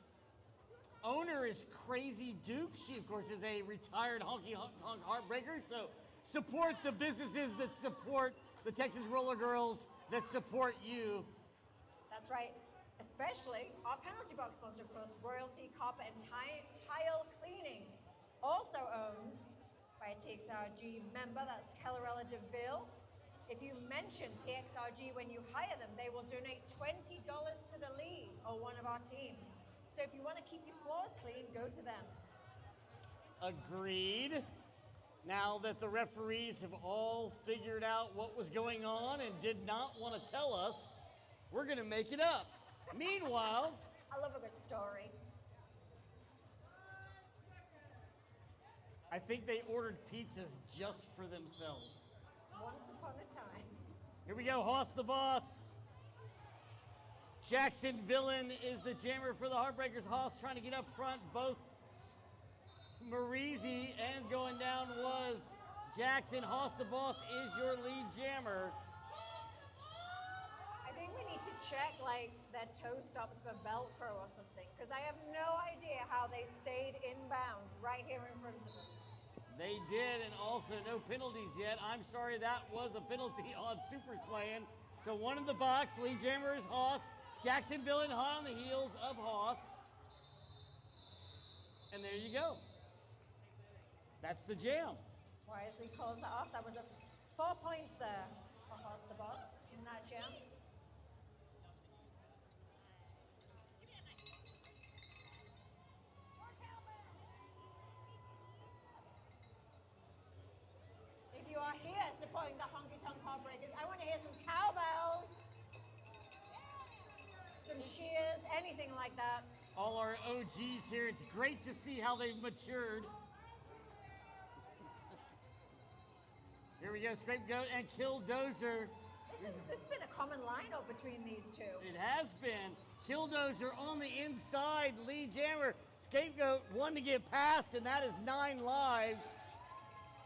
Owner is Crazy Duke. She, of course, is a retired honky honk heartbreaker. So support the businesses that support the Texas Roller Girls, that support you. That's right. Especially our penalty box sponsor, of course, Royalty Carpet and Tile Cleaning. Also owned by a TXRG member, that's Kellerella DeVille. If you mention TXRG when you hire them, they will donate $20 to the league or one of our teams. So if you want to keep your floors clean, go to them. Agreed. Now that the referees have all figured out what was going on and did not want to tell us, we're going to make it up. Meanwhile, I love a good story. I think they ordered pizzas just for themselves. Once upon a time. Here we go, Hoss the Boss. Jackson Villain is the jammer for the Heartbreakers. Hoss trying to get up front. Both Marizi and going down was Jackson. Hoss the Boss is your lead jammer. I think we need to check like their toe stops for Velcro or something, because I have no idea how they stayed in bounds right here in front of us. They did, and also no penalties yet. I'm sorry, that was a penalty on Superslayin. So one in the box, lead jammer is Hoss. Jackson Villain hot on the heels of Hoss. And there you go. That's the jam. Wisely calls that off. That was 4 points there for Hoss the Boss in that jam. If you are here supporting the Honky Tonk Heartbreakers, I want to hear some cowbells, some cheers, anything like that. All our OGs here, it's great to see how they've matured. Here we go, Scrapegoat and Kill Dozer. This has been a common lineup between these two. It has been. Kill Dozer on the inside, lead jammer. Scapegoat, one to get past, and that is 9 lives.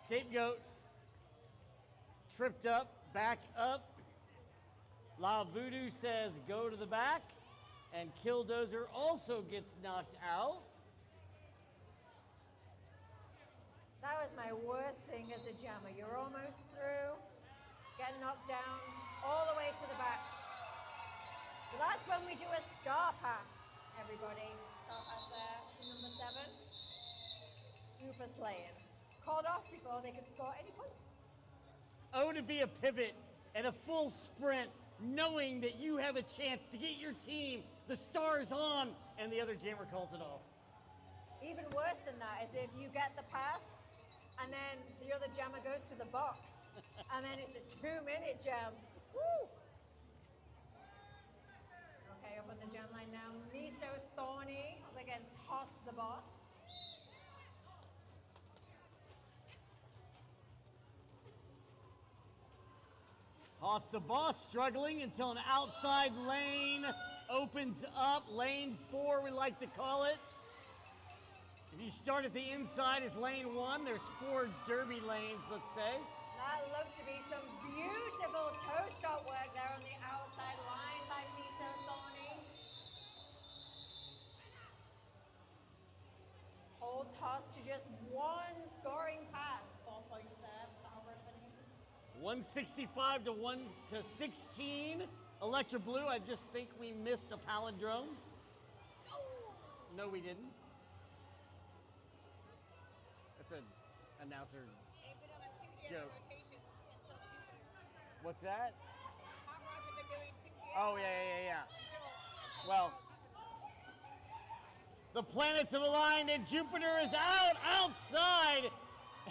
Scapegoat tripped up, back up. VoodDoo says go to the back, and Kill Dozer also gets knocked out. That was my worst thing as a jammer. You're almost through, get knocked down all the way to the back. But that's when we do a star pass, everybody. Star pass there to number 7. Superslayin. Called off before they could score any points. Oh, to be a pivot and a full sprint, knowing that you have a chance to get your team the stars on, and the other jammer calls it off. Even worse than that is if you get the pass, and then the other jammer goes to the box, and then it's a 2-minute jam. Woo! Okay, up on the jam line now. Miso Thorny up against Hoss the Boss. Hoss the Boss struggling until an outside lane opens up. Lane 4, we like to call it. If you start at the inside is lane 1. There's 4 derby lanes, let's say. That looked to be some beautiful toe stop work there on the outside line by Miso Thorny. Holds Hoss to just 1 scoring pass. 4 points there for the Heartbreakers. 165 to 16. Electra Blue, I just think we missed a palindrome. No, we didn't. That's an announcer They've been on a 2-jam joke. rotation until Jupiter. What's that? Hot Rods have been doing 2 jams. Oh, yeah. Until Well, the planets have aligned and Jupiter is outside,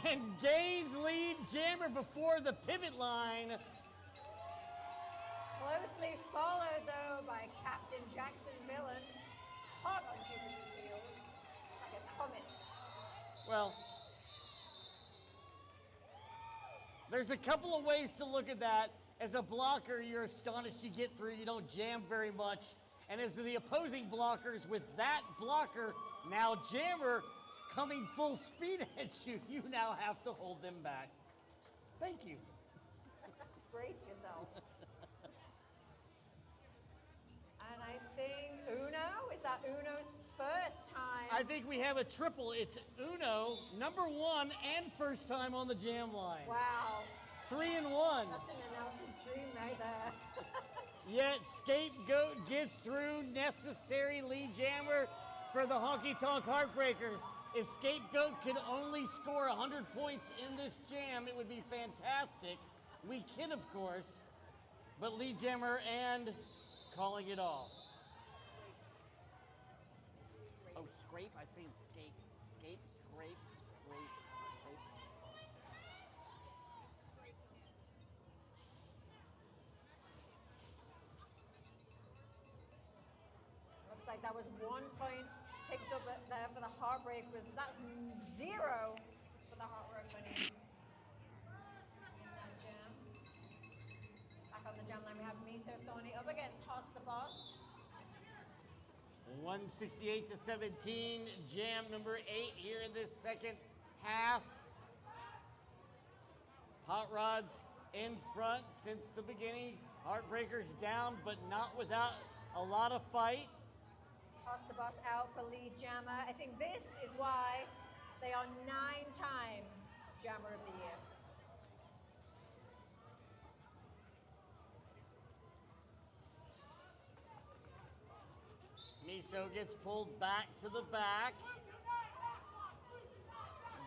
and gains lead jammer before the pivot line. Closely followed though by Captain Jackson Villain. Hot on Jupiter's heels. Like a comet. Well, there's a couple of ways to look at that. As a blocker, you're astonished you get through. You don't jam very much. And as the opposing blockers, with that blocker, now jammer, coming full speed at you, you now have to hold them back. Thank you. Brace yourself. And I think Uno, is that Uno's first time? I think we have a triple. It's Uno, number 1, and first time on the jam line. Wow. 3 and 1. That's an announcer's dream right there. Yet Scapegoat gets through, necessary lead jammer for the Honky Tonk Heartbreakers. If Scapegoat could only score 100 points in this jam, it would be fantastic. We can, of course, but lead jammer and calling it off. Oh, scrape? I seen scape. Scape, scrape. that was 1 point picked up there for the Heartbreakers. That's 0 for the Hotrod bunnies. In that jam. Back on the jam line, we have Miso Thorny up against Hoss the Boss. 168 to 17, jam number 8 here in this second half. Hot Rods in front since the beginning. Heartbreakers down, but not without a lot of fight. Hoss the Boss out for lead jammer. I think this is why they are 9 times Jammer of the Year. Miso gets pulled back to the back.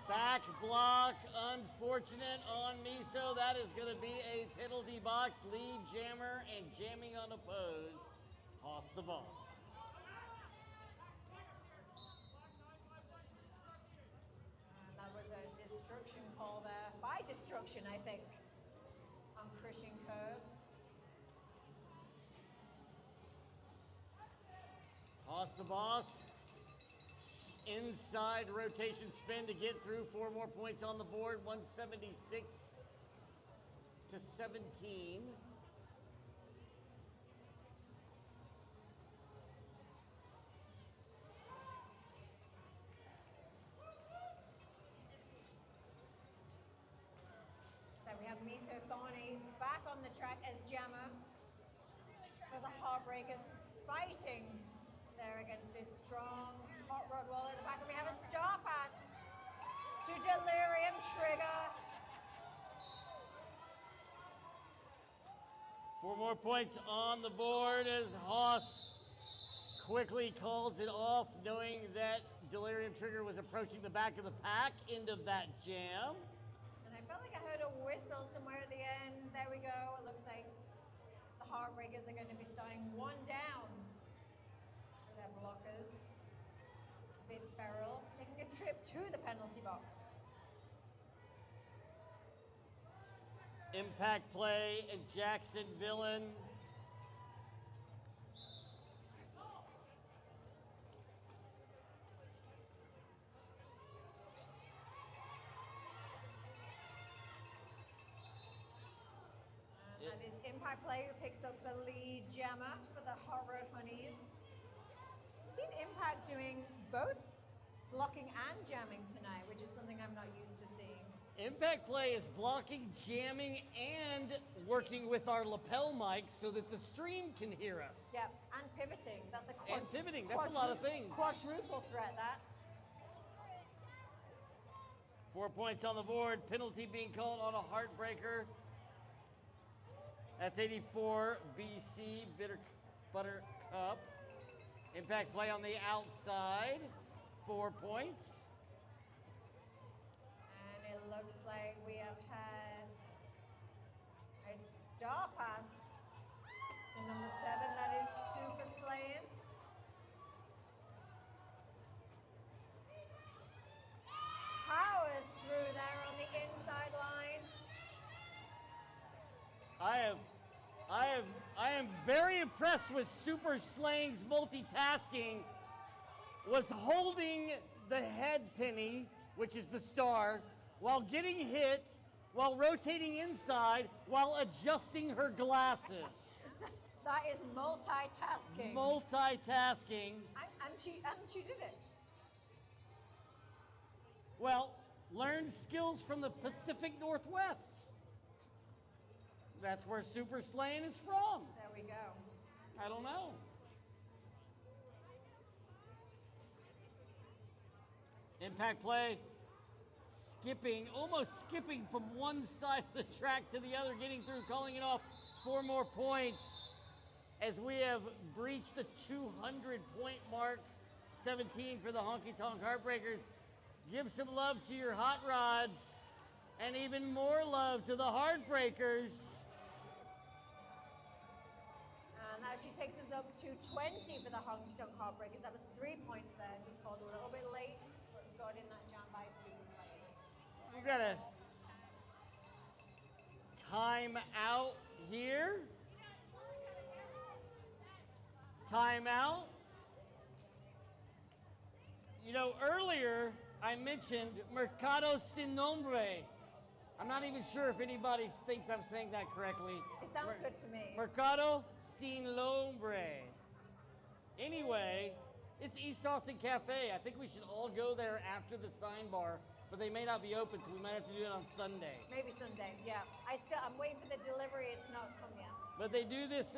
Back block, unfortunate on Miso. That is going to be a penalty box. Lead jammer and jamming unopposed. Hoss the Boss. That was a destruction call there. By destruction, I think, on crushing curves. Hoss the Boss. Inside rotation spin to get through. 4 more points on the board. 176 to 17. So we have Miso Thorny back on the track as jammer for the Heartbreakers, fighting there against this strong hot rod wall at the back. And we have a star pass to Delirium Trigger. 4 more points on the board as Hoss quickly calls it off, knowing that Delirium Trigger was approaching the back of the pack, end of that jam. And I felt like I heard a whistle somewhere at the end. There we go. It looks like the Heartbreakers are going to be starting 1 down for their blockers. Vid Ferrell taking a trip to the penalty box. Impact play and Jackson Villain. That is Impact Play who picks up the lead jammer for the Hotrod Honeys. We've seen Impact doing both blocking and jamming tonight, which is something I'm not used to seeing. Impact play is blocking, jamming, and working with our lapel mics so that the stream can hear us. Yep, and pivoting. That's a And pivoting, that's a lot of things. Quadruple threat, that. 4 points on the board. Penalty being called on a Heartbreaker. That's 84 BC Buttercup. Impact play on the outside. 4 points. And it looks like we have had a star pass to number 7. That is Superslayin. Powers through there on the inside line. I am very impressed with Superslayin's multitasking. Was holding the head penny, which is the star, while getting hit, while rotating inside, while adjusting her glasses. That is multitasking. Multitasking. And she did it. Well, learned skills from the Pacific Northwest. That's where Superslayin is from. There we go. I don't know. Impact play, almost skipping from one side of the track to the other, getting through, calling it off. 4 more points as we have breached the 200-point mark. 17 for the Honky Tonk Heartbreakers. Give some love to your Hot Rods and even more love to the Heartbreakers. And that actually takes us up to 20 for the Honky Tonk Heartbreakers. That was 3 points there, just called a little bit late. Scored in that jam by Superslayin. We've got a time out here. Time out. You know, earlier I mentioned Mercado Sin Nombre. I'm not even sure if anybody thinks I'm saying that correctly. It sounds good to me. Mercado Sin Nombre. Anyway, it's East Austin Cafe. I think we should all go there after the sign bar, but they may not be open, so we might have to do it on Sunday. Maybe Sunday, yeah. I'm waiting for the delivery. It's not come yet. But they do this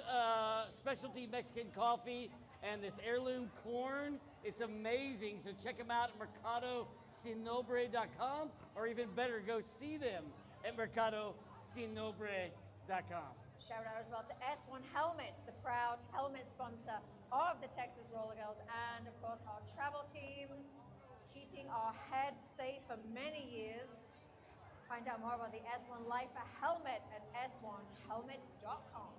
specialty Mexican coffee and this heirloom corn. It's amazing. So check them out at mercadosinnobre.com, or even better, go see them at mercadosinnobre.com. Shout out as well to S1 Helmets, the proud helmet sponsor of the Texas Roller Girls, and of course our travel teams, keeping our heads safe for many years. Find out more about the S1 Lifer helmet at s1helmets.com.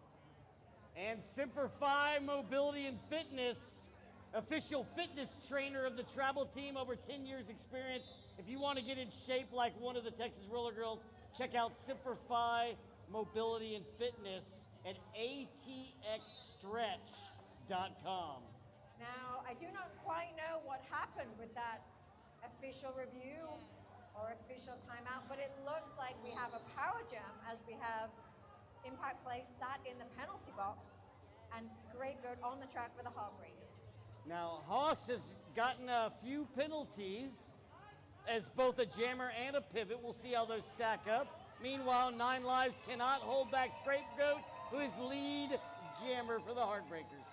And Simplify Mobility and Fitness, official fitness trainer of the travel team, over 10 years experience. If you want to get in shape like one of the Texas Roller Girls, check out Simplify Mobility and Fitness at atxstretch.com. Now, I do not quite know what happened with that official review or official timeout, but it looks like we have a power jam as we have Impact Play sat in the penalty box and Scrapegoat on the track for the Heartbreakers. Now, Haas has gotten a few penalties as both a jammer and a pivot. We'll see how those stack up. Meanwhile, 9 Lives cannot hold back Scrapegoat, who is lead jammer for the Heartbreakers.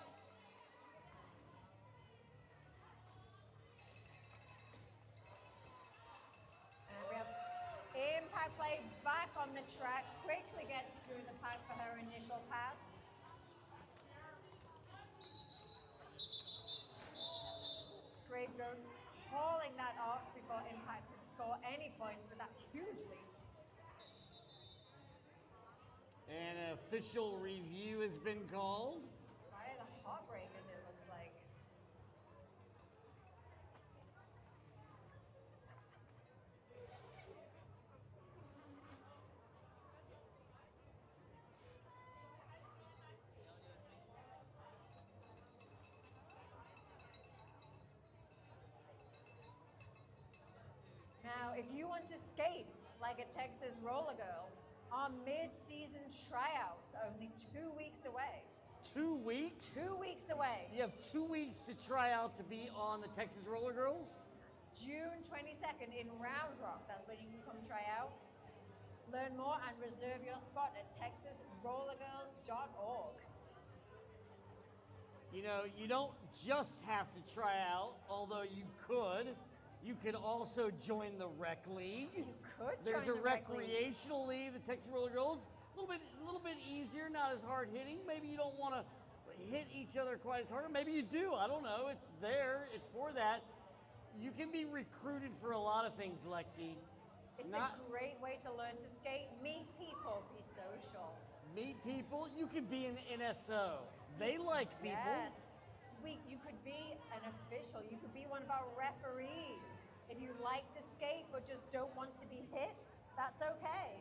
And we have Impact Play back on the track, quickly gets through the pack for her initial pass. Scrapegoat calling that off before Impact could score any points with that huge lead. An official review has been called. By the Heartbreakers, it looks like. Now, if you want to skate like a Texas Roller Girl, our mid-season tryouts are only 2 weeks away. 2 weeks? 2 weeks away. You have 2 weeks to try out to be on the Texas Roller Girls? June 22nd in Round Rock. That's when you can come try out. Learn more and reserve your spot at texasrollergirls.org. You know, you don't just have to try out, although you could. You could also join the rec league. You could There's join a the rec league. recreational league, the Texas Roller Girls. A little bit easier, not as hard hitting. Maybe you don't want to hit each other quite as hard. Maybe you do. I don't know. It's there. It's for that. You can be recruited for a lot of things, Lexi. It's a great way to learn to skate, meet people, be social. Meet people. You could be an NSO. They like people. Yes. You could be an official. You could be one of our referees. If you like to skate but just don't want to be hit, that's okay.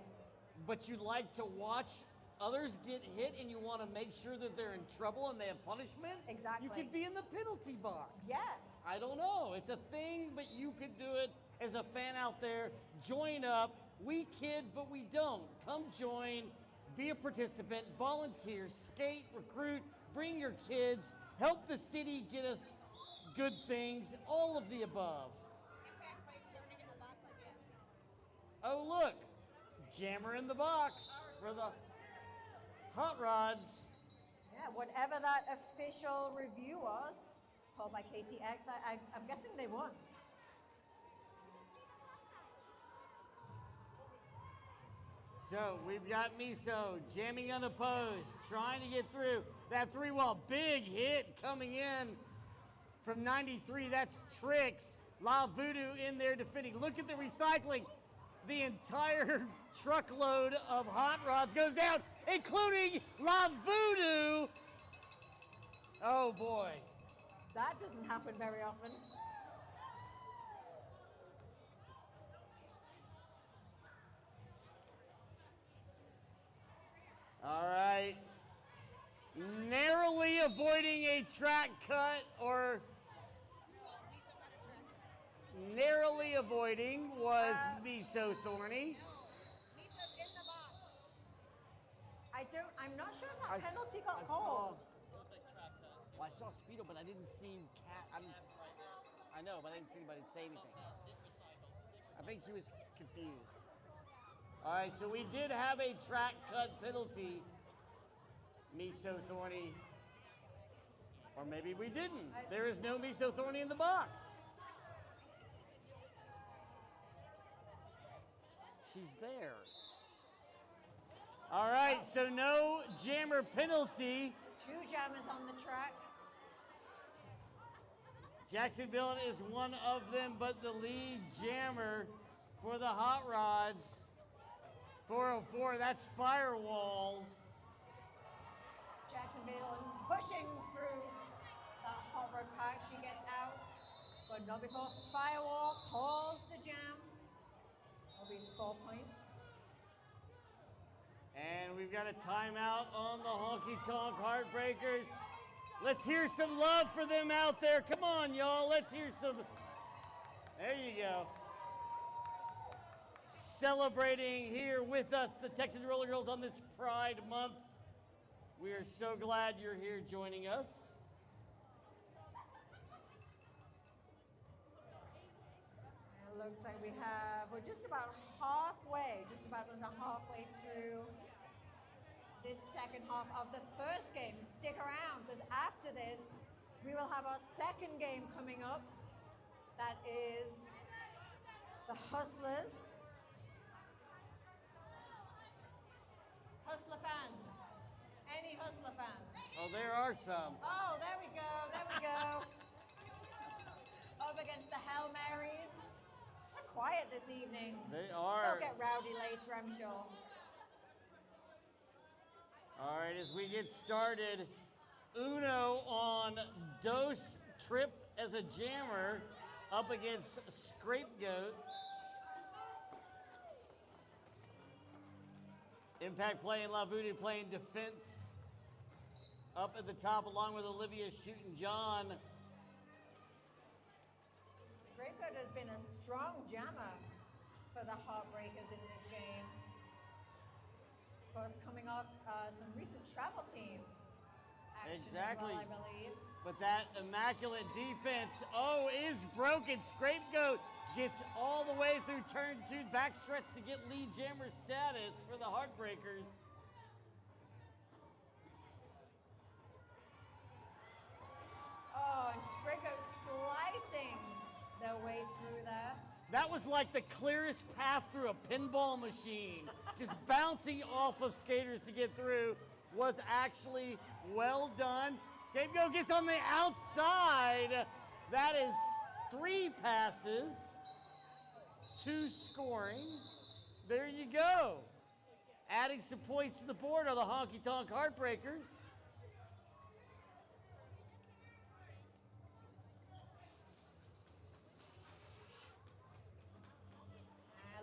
But you like to watch others get hit and you want to make sure that they're in trouble and they have punishment? Exactly. You could be in the penalty box. Yes. I don't know. It's a thing, but you could do it as a fan out there. Join up. We kid, but we don't. Come join. Be a participant. Volunteer. Skate. Recruit. Bring your kids. Help the city get us good things. All of the above. Impact Play starting in the box again. Oh, look. Jammer in the box for the Hot Rods. Yeah, whatever that official review was, called by KTX, I'm guessing they won. So we've got Miso jamming unopposed, trying to get through that 3-wall. Big hit coming in from 93. That's Tricks. La VoodDoo in there defending. Look at the recycling. The entire truckload of hot rods goes down, including La VoodDoo. Oh boy. That doesn't happen very often. All right. Narrowly avoiding a track cut or narrowly avoiding was Miso Thorny. Misa's in the box. I'm not sure if that I s- penalty got I called. Well, I saw Speedo, but I didn't see I know, but I didn't see anybody say anything. I think she was confused. All right, so we did have a track cut penalty, Miso Thorny. Or maybe we didn't. There is no Miso Thorny in the box. She's there. All right, so no jammer penalty. 2 jammers on the track. Jacksonville is one of them, but the lead jammer for the Hot Rods. 404, that's Firewall. Jacksonville pushing through the hot rod pack. She gets out, but not before Firewall calls the jam. It'll be 4 points. And we've got a timeout on the Honky Tonk Heartbreakers. Let's hear some love for them out there. Come on, y'all. Let's hear some. There you go. Celebrating here with us, the Texas Roller Girls, on this Pride Month. We are so glad you're here joining us. It looks like we're just about halfway through this second half of the first game. Stick around, because after this, we will have our second game coming up. That is the Hustlers. Hustler fans. Any Hustler fans? Oh, there are some. Oh, there we go. Up against the Hail Marys. They're quiet this evening. They are. They'll get rowdy later, I'm sure. All right, as we get started, Uno on Dose Trip as a jammer up against Scrapegoat. Impact playing La VoodDoo playing defense up at the top along with Olivia shooting John. Scrapegoat has been a strong jammer for the Heartbreakers in this game. Of course, coming off some recent travel team action Exactly. as well, I believe. But that immaculate defense, is broken. Scrapegoat gets all the way through turn 2 backstretch to get lead jammer status for the Heartbreakers. Oh, and Scrapegoat slicing their way through there. That was like the clearest path through a pinball machine. Just bouncing off of skaters to get through was actually well done. Scapegoat gets on the outside. That is 3 passes, 2 scoring. There you go. Adding some points to the board are the Honky Tonk Heartbreakers.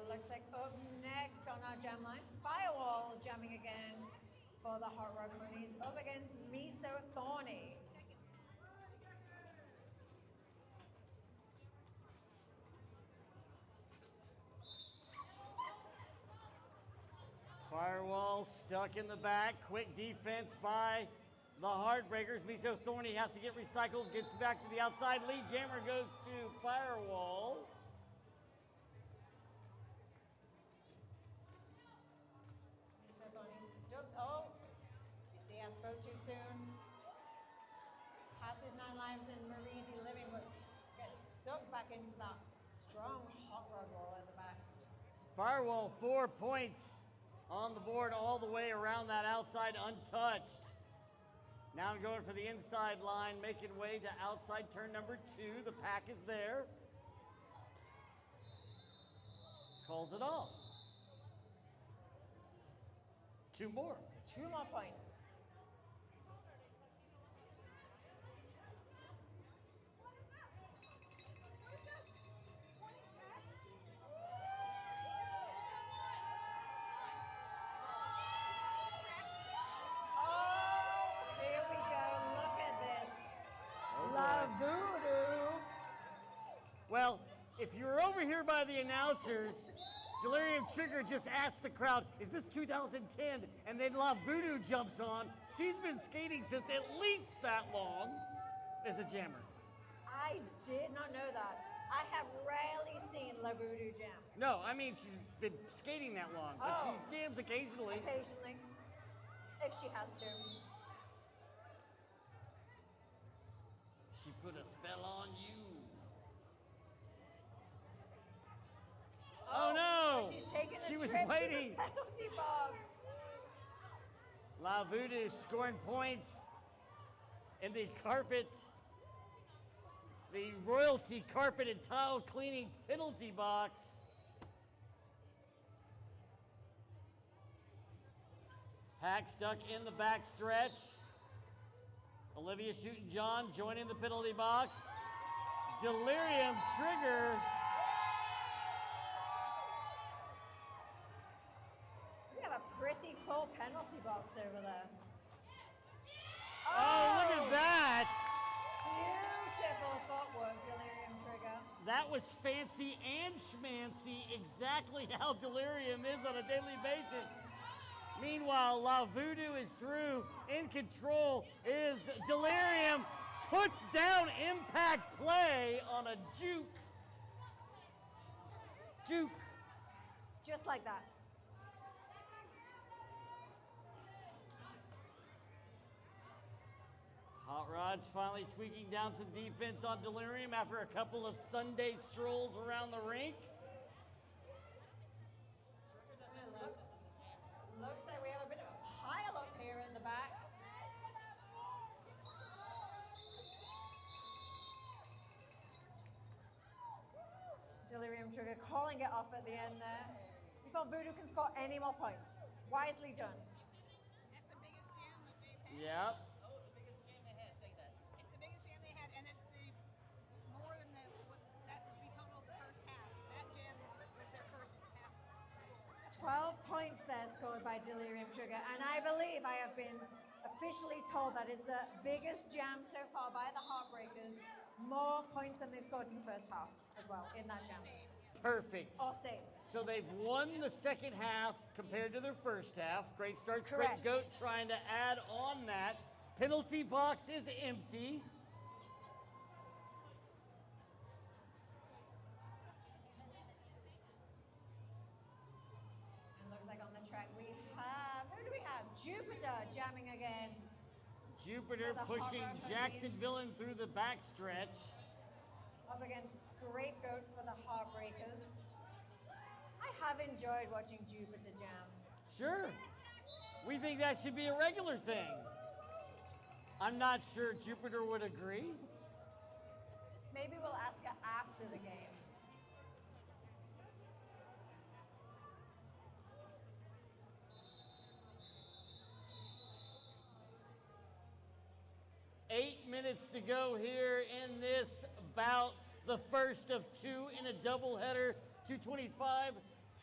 Looks like up next on our jam line, Firewall jamming again for the Hot Rod Ponies up against Miso Thorny. Firewall stuck in the back. Quick defense by the Heartbreakers. Miso Thorny has to get recycled, gets back to the outside. Lead jammer goes to Firewall. Miso Thorny stuck. Oh, you see, I spoke too soon. Passes 9 lives and Marisi living, but gets sucked back into that strong hot rod wall at the back. Firewall 4 points on the board all the way around that outside untouched. Now going for the inside line, making way to outside turn number 2. The pack is there. Calls it off. 2 more. 2 more points. Well, if you're over here by the announcers, Delirium Trigger just asked the crowd, is this 2010? And then VoodDoo jumps on. She's been skating since at least that long as a jammer. I did not know that. I have rarely seen VoodDoo jam. No, I mean, she's been skating that long, but Oh. she jams occasionally. Occasionally, if she has to. She put a spell on you. Oh no! She's taking a She was trip waiting. to the penalty box. VoodDoo scoring points in the carpet, the royalty carpet and tile cleaning penalty box. Pack stuck in the back stretch. Olivia shooting John joining the penalty box. Delirium Trigger. We have a pretty full penalty box over there. Oh, look at that! Beautiful footwork, Delirium Trigger. That was fancy and schmancy, exactly how Delirium is on a daily basis. Meanwhile, VoodDoo is through, in control is Delirium, puts down impact play on a juke. Juke. Just like that. Hotrod's finally tweaking down some defense on Delirium after a couple of Sunday strolls around the rink. Looks like we have a bit of a pile up here in the back. Delirium Trigger calling it off at the end there. Before VoodDoo can score any more points. Wisely done. That's the biggest jam that they've had. Yep. It's the biggest jam they had, and it's the more than that was the total of the first half. That jam was their first half. 12 points there scored by Delirium Trigger, and I believe I have been officially told that is the biggest jam so far by the Heartbreakers. More points than they scored in the first half as well in that jam. Perfect. Or save. So they've won the second half compared to their first half. Great start. Correct. Scrapegoat trying to add on that. Penalty box is empty. And looks like on the track we have, who do we have? Jupiter jamming again. Jupiter For the pushing Heartbreakers. Jacksonville in through the backstretch. Up against Scrapegoat for the Heartbreakers. I have enjoyed watching Jupiter jam. Sure. We think that should be a regular thing. I'm not sure Jupiter would agree. Maybe we'll ask her after the game. Eight minutes to go here in this bout, the first of two in a doubleheader, 225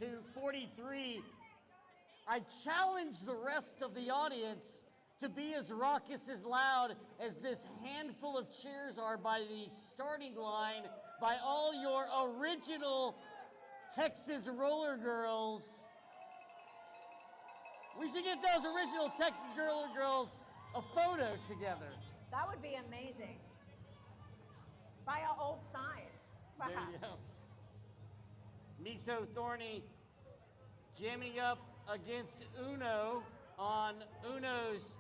to 43. I challenge the rest of the audience to be as raucous, as loud as this handful of cheers are by the starting line, by all your original Texas roller girls. We should get those original Texas roller girls a photo together. That would be amazing. By our old side, perhaps. There you go. Miso Thorny jamming up against Uno on Uno's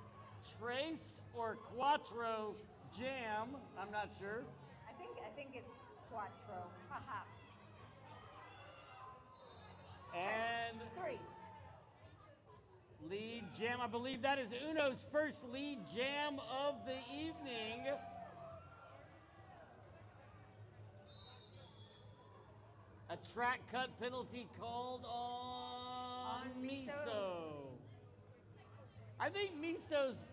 Trace or Quattro jam. I'm not sure. I think it's Quattro, perhaps. And Three. lead jam. I believe that is Uno's first lead jam of the evening. A track cut penalty called on Miso. Miso. I think Miso's,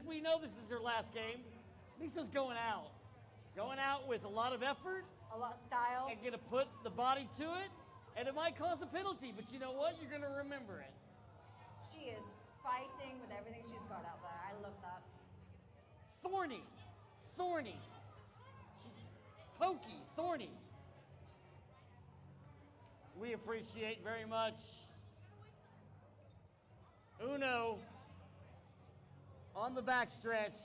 we know this is her last game. Miso's going out. Going out with a lot of effort A lot of style. and gonna put the body to it, and it might cause a penalty, but you know what? You're gonna remember it. She is fighting with everything she's got out there. I love that. Thorny. Pokey, thorny. We appreciate very much. Uno on the backstretch,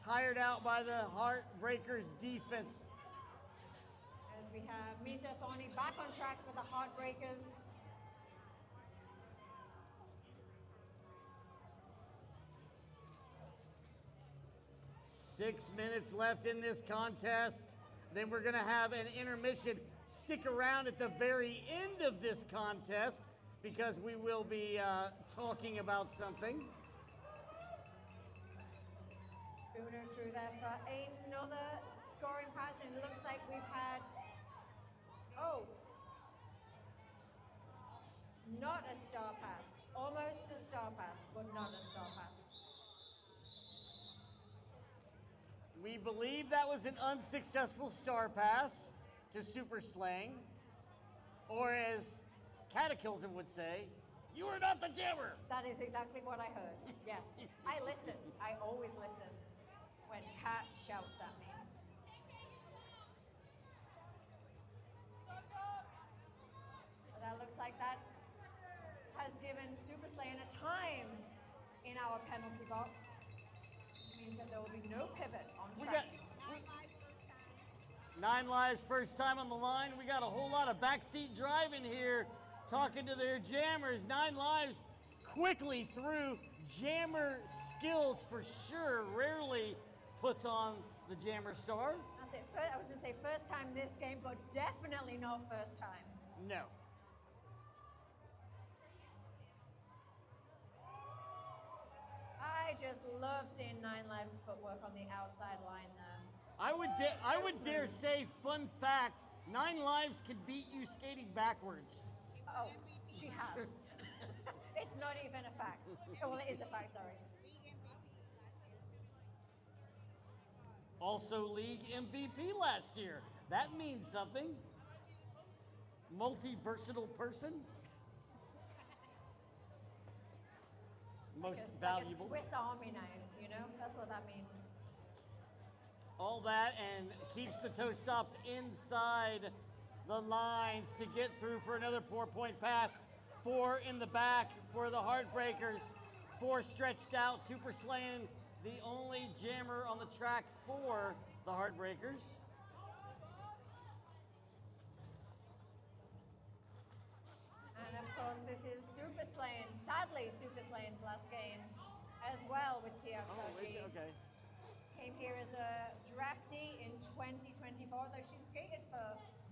tired out by the Heartbreakers defense. As we have Misa Thorny back on track for the Heartbreakers. Six minutes left in this contest. Then we're going to have an intermission. Stick around at the very end of this contest because we will be talking about something. Uno through there for another scoring pass, and it looks like we've had, not a star pass. Almost a star pass, but not a star pass. We believe that was an unsuccessful star pass to Superslayin, or as Cataclysm would say, you are not the jammer. That is exactly what I heard. Yes, I listened. I always listen when Kat shouts at me. That looks like that has given Superslayin a time in our penalty box, which means that there will be no pivot on track. 9 lives first time on the line. We got a whole lot of backseat driving here, talking to their jammers. 9 lives quickly through jammer skills for sure. Rarely puts on the jammer star. That's it. I was going to say first time this game, but definitely not first time. No. I just love seeing 9 lives footwork on the outside line there. I would dare say, fun fact, 9 lives could beat you skating backwards. Oh, she has. It's not even a fact. Well, it is a fact, sorry. Also league MVP last year. That means something. Multi-versatile person. Most valuable. Like a Swiss Army knife, you know? That's what that means. All that and keeps the toe stops inside the lines to get through for another 4-point pass. 4 in the back for the Heartbreakers. 4 stretched out. Superslayin, the only jammer on the track for the Heartbreakers. And of course, this is Superslayin, sadly Superslayin's last game as well with TFOG. Okay. Came here as a draftee in 2024, though she's skated for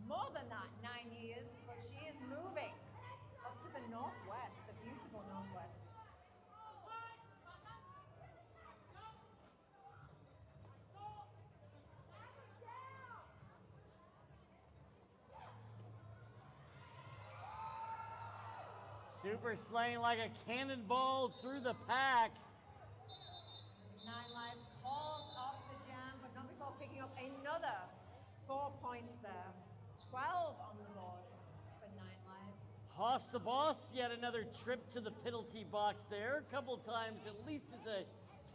more than that, 9 years, but she is moving up to the northwest, the beautiful northwest. Superslayin like a cannonball through the pack. 9 lives calls off the jam, but not before picking up another 4 points there. 12 on the board for 9 lives. Haas the boss, yet another trip to the penalty box there. A couple times at least as a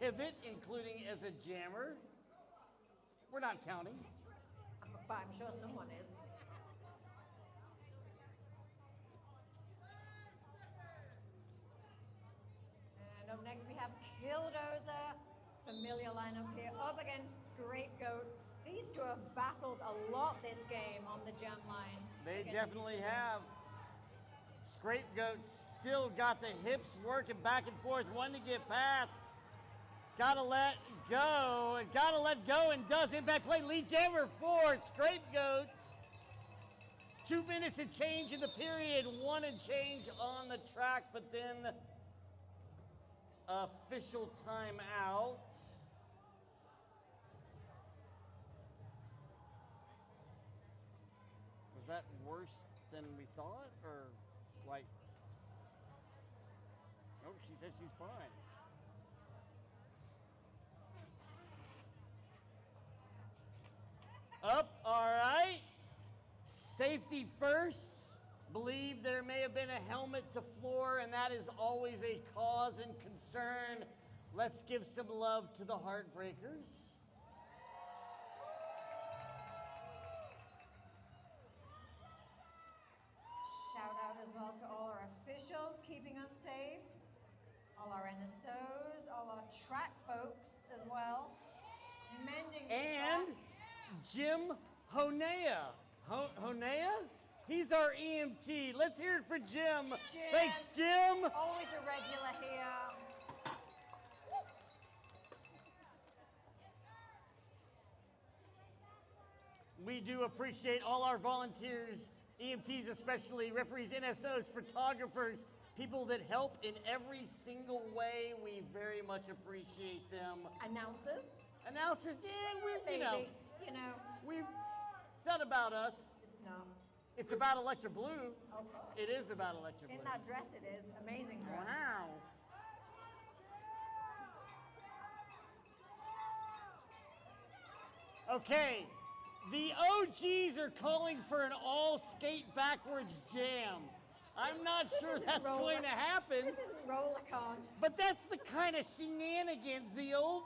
pivot, including as a jammer. We're not counting. But I'm sure someone is. And up next we have Dozer. Familiar lineup here, up against Scrapegoat. These two have battled a lot this game on the jump line. They definitely have. Scrapegoat still got the hips working back and forth, one to get past. Gotta let go, and does impact play. Lead jammer for Scrapegoat. 2 minutes and change in the period, 1 and change on the track, but then official timeout. Was that worse than we thought, or like? Oh, she said she's fine. Up, all right. Safety first. Believe there may have been a helmet to floor, and that is always a cause and concern. Let's give some love to the Heartbreakers. our NSOs, all our track folks as well. Mending the And track. Jim Honea. Honea? He's our EMT. Let's hear it for Jim. Thanks, Jim. Always a regular here. We do appreciate all our volunteers, EMTs especially, referees, NSOs, photographers, people that help in every single way. We very much appreciate them. Announcers. Announcers, yeah, You know. it's not about us. It's not. It's about Electra Blue. Of course. It is about Electra Blue. In that dress it is. Amazing dress. Wow. Okay, the OGs are calling for an all skate backwards jam. I'm not sure isn't that's going to happen, This isn't Rollercon. but that's the kind of shenanigans the old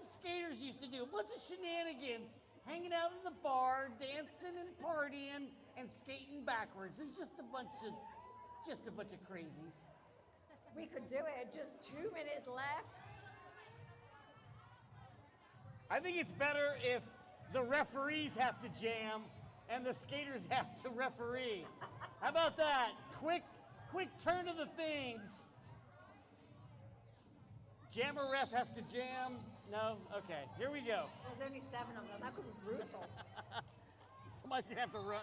skaters used to do. A bunch of shenanigans, hanging out in the bar, dancing and partying, and skating backwards. It's just a bunch of crazies. We could do it. Just 2 minutes left. I think it's better if the referees have to jam and the skaters have to referee. How about that? Quick turn of the things. Jammer ref has to jam. No? Okay, here we go. There's only 7 of them. That could be brutal. Somebody's gonna have to run.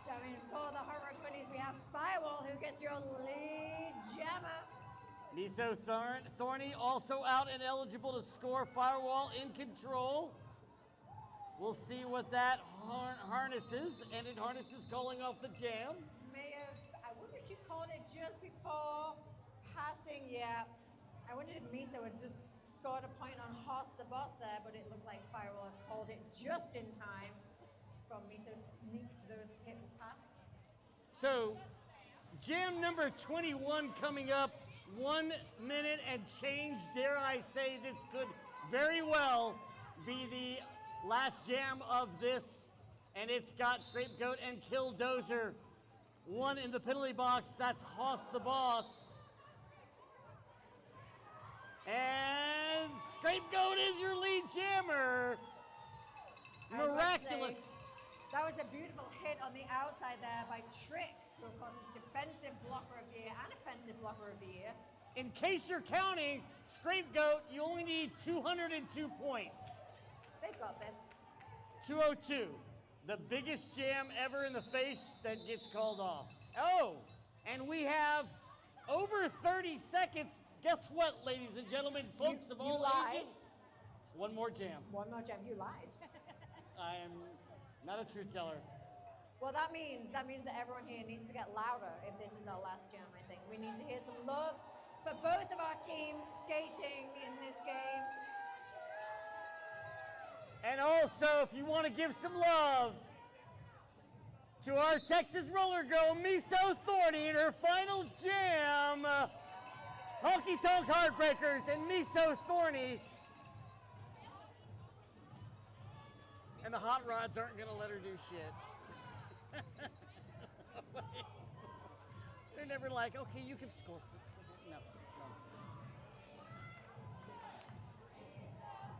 Jamming for the Horror Bunnies, we have Firewall, who gets your lead jammer. Miso Thorny also out and eligible to score. Firewall in control. We'll see what that harnesses, and it harnesses calling off the jam. I wonder if she called it just before passing. Yeah, I wondered if Miso had just scored a point on Hoss the Boss there, but it looked like Firewall had called it just in time from Miso sneaked those hips past. So, jam number 21 coming up. 1 minute and change. Dare I say this could very well be the last jam of this. And it's got Scrapegoat and Kill Dozer. 1 in the penalty box. That's Hoss the Boss. And Scrapegoat is your lead jammer. Miraculous. That was a beautiful hit on the outside there by Trix, who of course is Defensive Blocker of the Year and Offensive Blocker of the Year. In case you're counting, Scrapegoat, you only need 202 points. They've got this. 202. The biggest jam ever in the face that gets called off. Oh, and we have over 30 seconds. Guess what, ladies and gentlemen, folks of all ages? One more jam. One more jam. You lied. I am not a truth teller. Well, that means that everyone here needs to get louder if this is our last jam, I think. We need to hear some love for both of our teams skating in this game. And also, if you want to give some love to our Texas roller girl, Miso Thorny, in her final jam, Honky Tonk Heartbreakers and Miso Thorny. And the Hot Rods aren't going to let her do shit. They're never like, okay, you can score. No.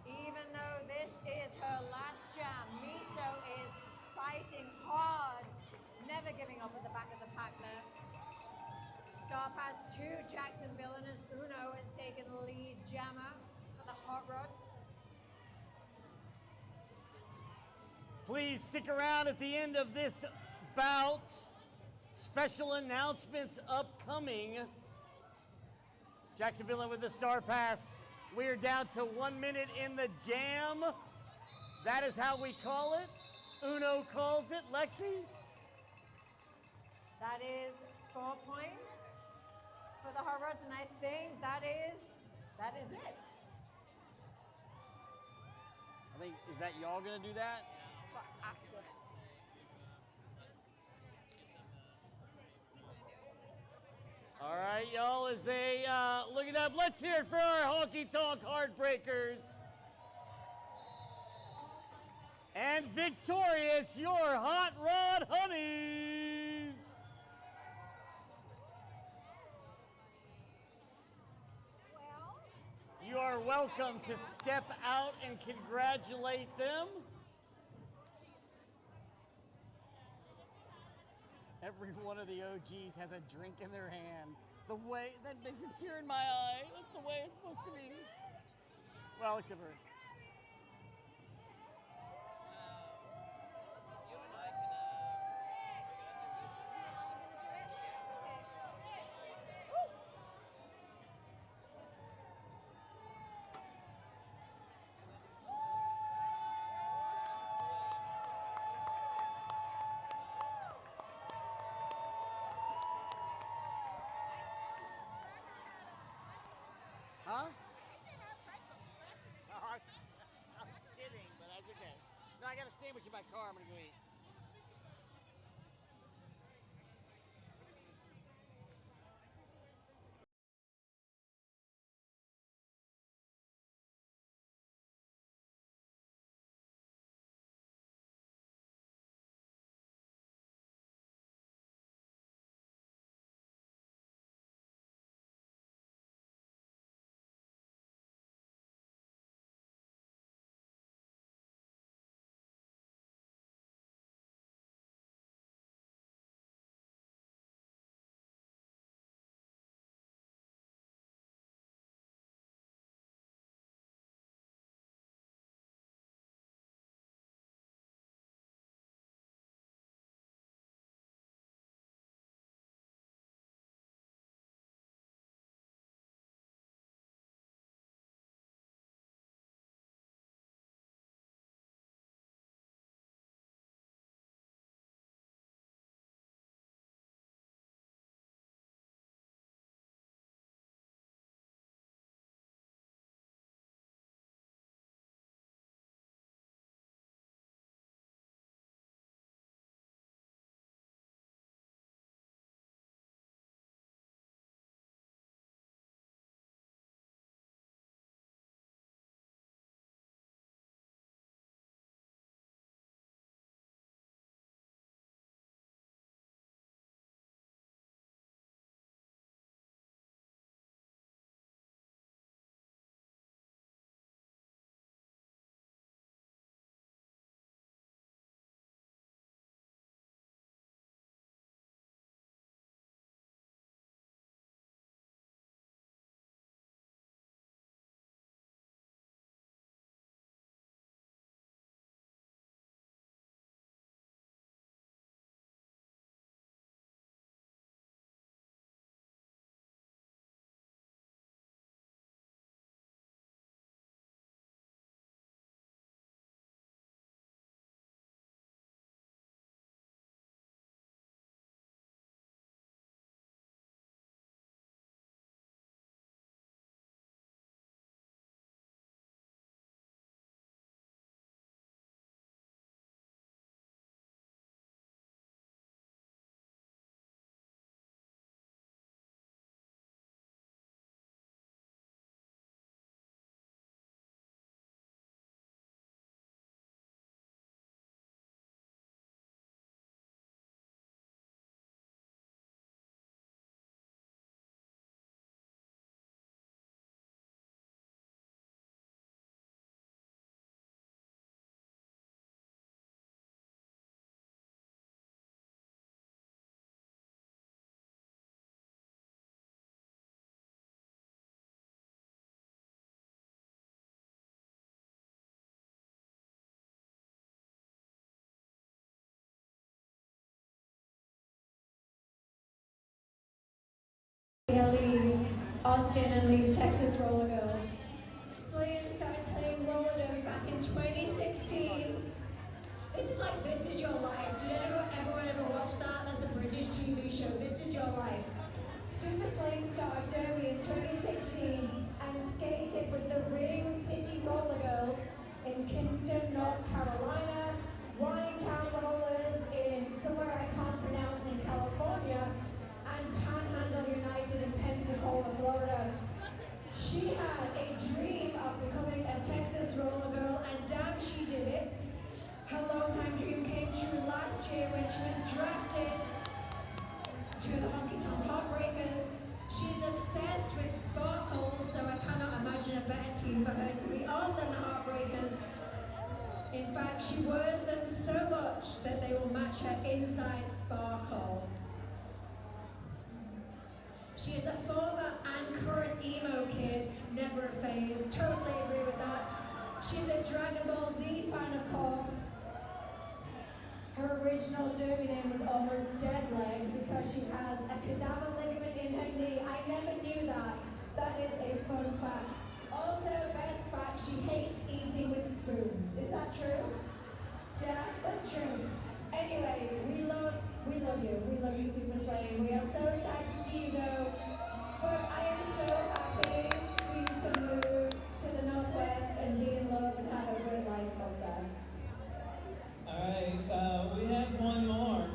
Even though this is her last jam, Miso is fighting hard, never giving up at the back of the pack there. Star Pass 2, Jackson Villainous Uno has taken the lead jammer for the Hot Rods. Please stick around at the end of this bout. Special announcements upcoming. Jacksonville with the Star Pass. We are down to 1 minute in the jam. That is how we call it. Uno calls it. Lexi? That is 4 points for the Hot Rods, and I think that is it. I think, is that y'all gonna do that? But after. All right, y'all, as they look it up, let's hear it for our Honky Tonk Heartbreakers. And victorious, your Hot Rod Honeys. welcome to step out and congratulate them. Every one of the OGs has a drink in their hand. The way, that makes a tear in my eye. That's the way it's supposed to be. Well, except for... Huh? I was kidding, but that's okay. No, I got a sandwich in my car. I'm going to go eat. Leave Austin and leave Texas Roller Girls. Slayin started playing roller derby back in 2016. This is like This Is Your Life. Did everyone ever watch that? That's a British TV show. This Is Your Life. Superslayin started derby in 2016 and skated with the Ring City Roller Girls in Kinston, North Carolina, Wyantown Rollers in somewhere I can't pronounce in California, and Panhandle United in Pensacola, Florida. She had a dream of becoming a Texas roller girl, and damn, she did it. Her longtime dream came true last year when she was drafted to the Honky Tonk Heartbreakers. She's obsessed with for her to be on than the Heartbreakers. In fact, she wears them so much that they will match her inside sparkle. She is a former and current emo kid, never a phase, totally agree with that. She's a Dragon Ball Z fan, of course. Her original derby name was almost Dead Leg because she has a cadaver ligament in her knee. I never knew that. That is a fun fact. Also, best fact, she hates eating with spoons. Is that true? Yeah, that's true. Anyway, we love you. We love you, Superslayin. We are so sad to see you go. But I am so happy for you to move to the Northwest and be in love and have a great life up there. All right, we have one more.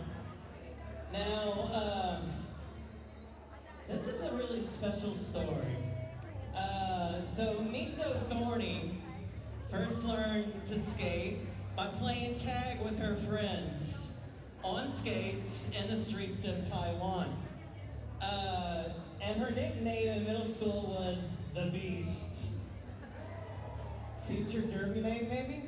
Now, this is a really special story. So Miso Thorny first learned to skate by playing tag with her friends on skates in the streets of Taiwan. And her nickname in middle school was The Beast. Future derby name, maybe?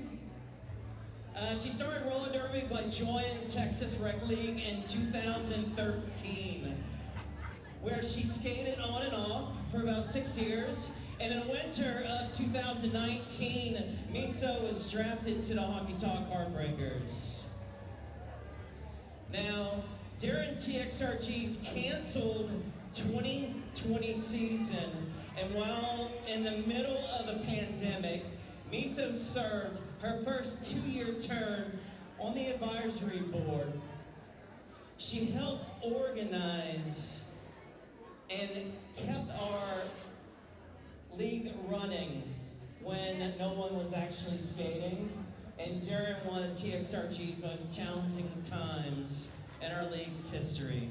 She started roller derby by joining Texas Rec League in 2013, where she skated on and off for about 6 years. And in the winter of 2019, Miso was drafted to the Honky Tonk Heartbreakers. Now, during TXRG's canceled 2020 season, and while in the middle of the pandemic, Miso served her first 2-year term on the advisory board. She helped organize and kept our league running when no one was actually skating, and during one of TXRG's most challenging times in our league's history.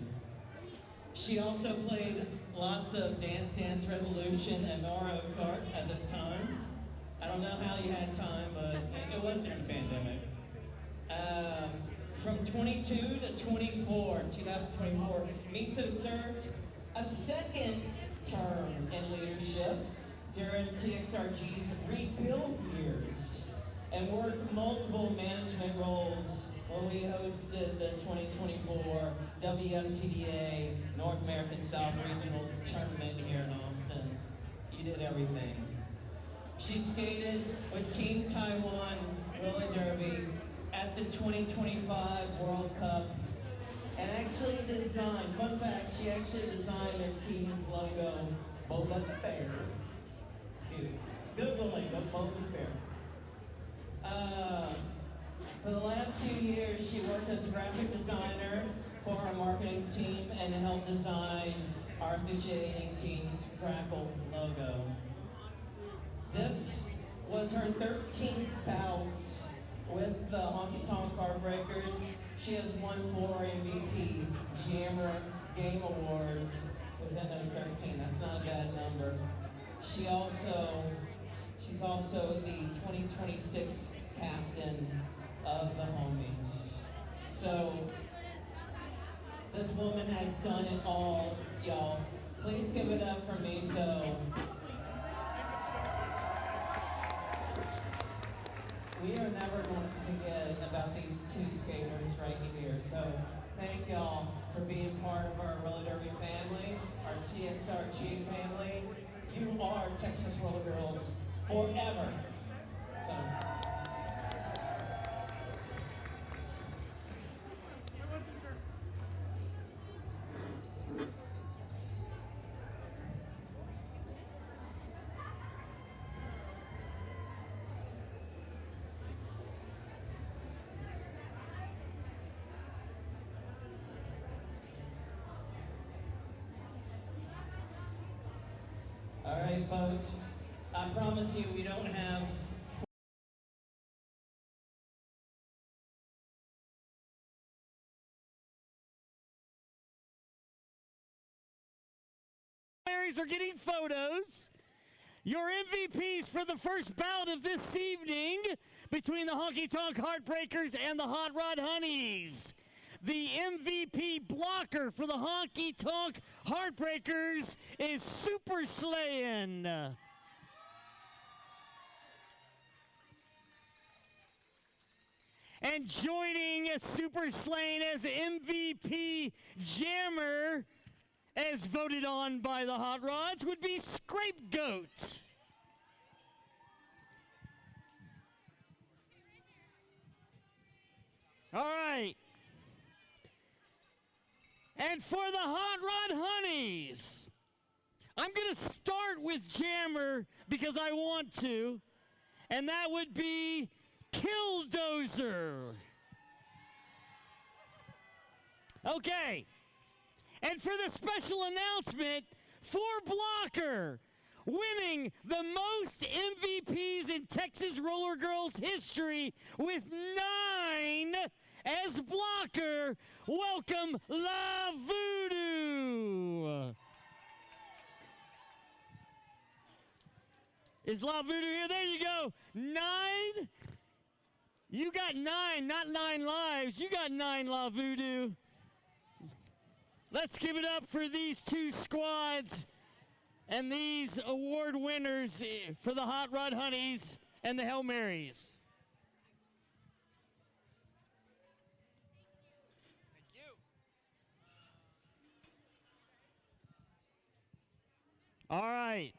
She also played lots of Dance Dance Revolution and Mario Kart at this time. I don't know how you had time, but it was during the pandemic. From 22 to 24, 2024, Miso served a second term in leadership during TXRG's rebuild years and worked multiple management roles when we hosted the 2024 WMTDA North American South Regionals tournament here in Austin. You did everything. She skated with Team Taiwan Roller Derby at the 2025 World Cup and actually designed, fun fact, she actually designed their team's logo, Boba Fair. Googling the Boba Fair. For the last few years, she worked as a graphic designer for our marketing team and helped design our officiating team's Crackle logo. This was her 13th bout with the Honky Tonk Heartbreakers. She has won 4 MVP Jammer Game Awards within those 13. That's not a bad number. She's also the 2026 captain of the Homies. So this woman has done it all, y'all. Please give it up for me. So we are never going to forget about these 2 skaters right here. So thank y'all for being part of our roller derby family, our TXRG family. You are Texas Roller Girls forever. So. All right, folks, I promise you we don't have Are getting photos. Your MVPs for the first bout of this evening between the Honky Tonk Heartbreakers and the Hot Rod Honeys. The MVP blocker for the Honky Tonk Heartbreakers is Superslayin. And joining Superslayin as MVP Jammer, as voted on by the Hot Rods, would be Scrapegoat. All right. And for the Hot Rod Honeys, I'm going to start with Jammer because I want to, and that would be Dozer. Okay. And for the special announcement, for Blocker, winning the most MVPs in Texas Roller Girls history with 9 as Blocker, welcome La VoodDoo. Is La VoodDoo here? There you go. 9. You got 9, not 9 lives. You got 9, La VoodDoo. Let's give it up for these two squads and these award winners for the Hot Rod Honeys and the Hail Marys. Thank you. All right.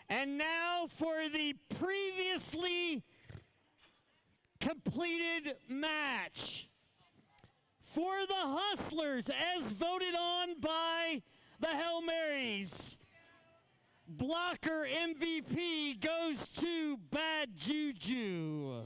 And now for the previously completed match. For the Hustlers, as voted on by the Hail Marys, Blocker MVP goes to Bad Juju.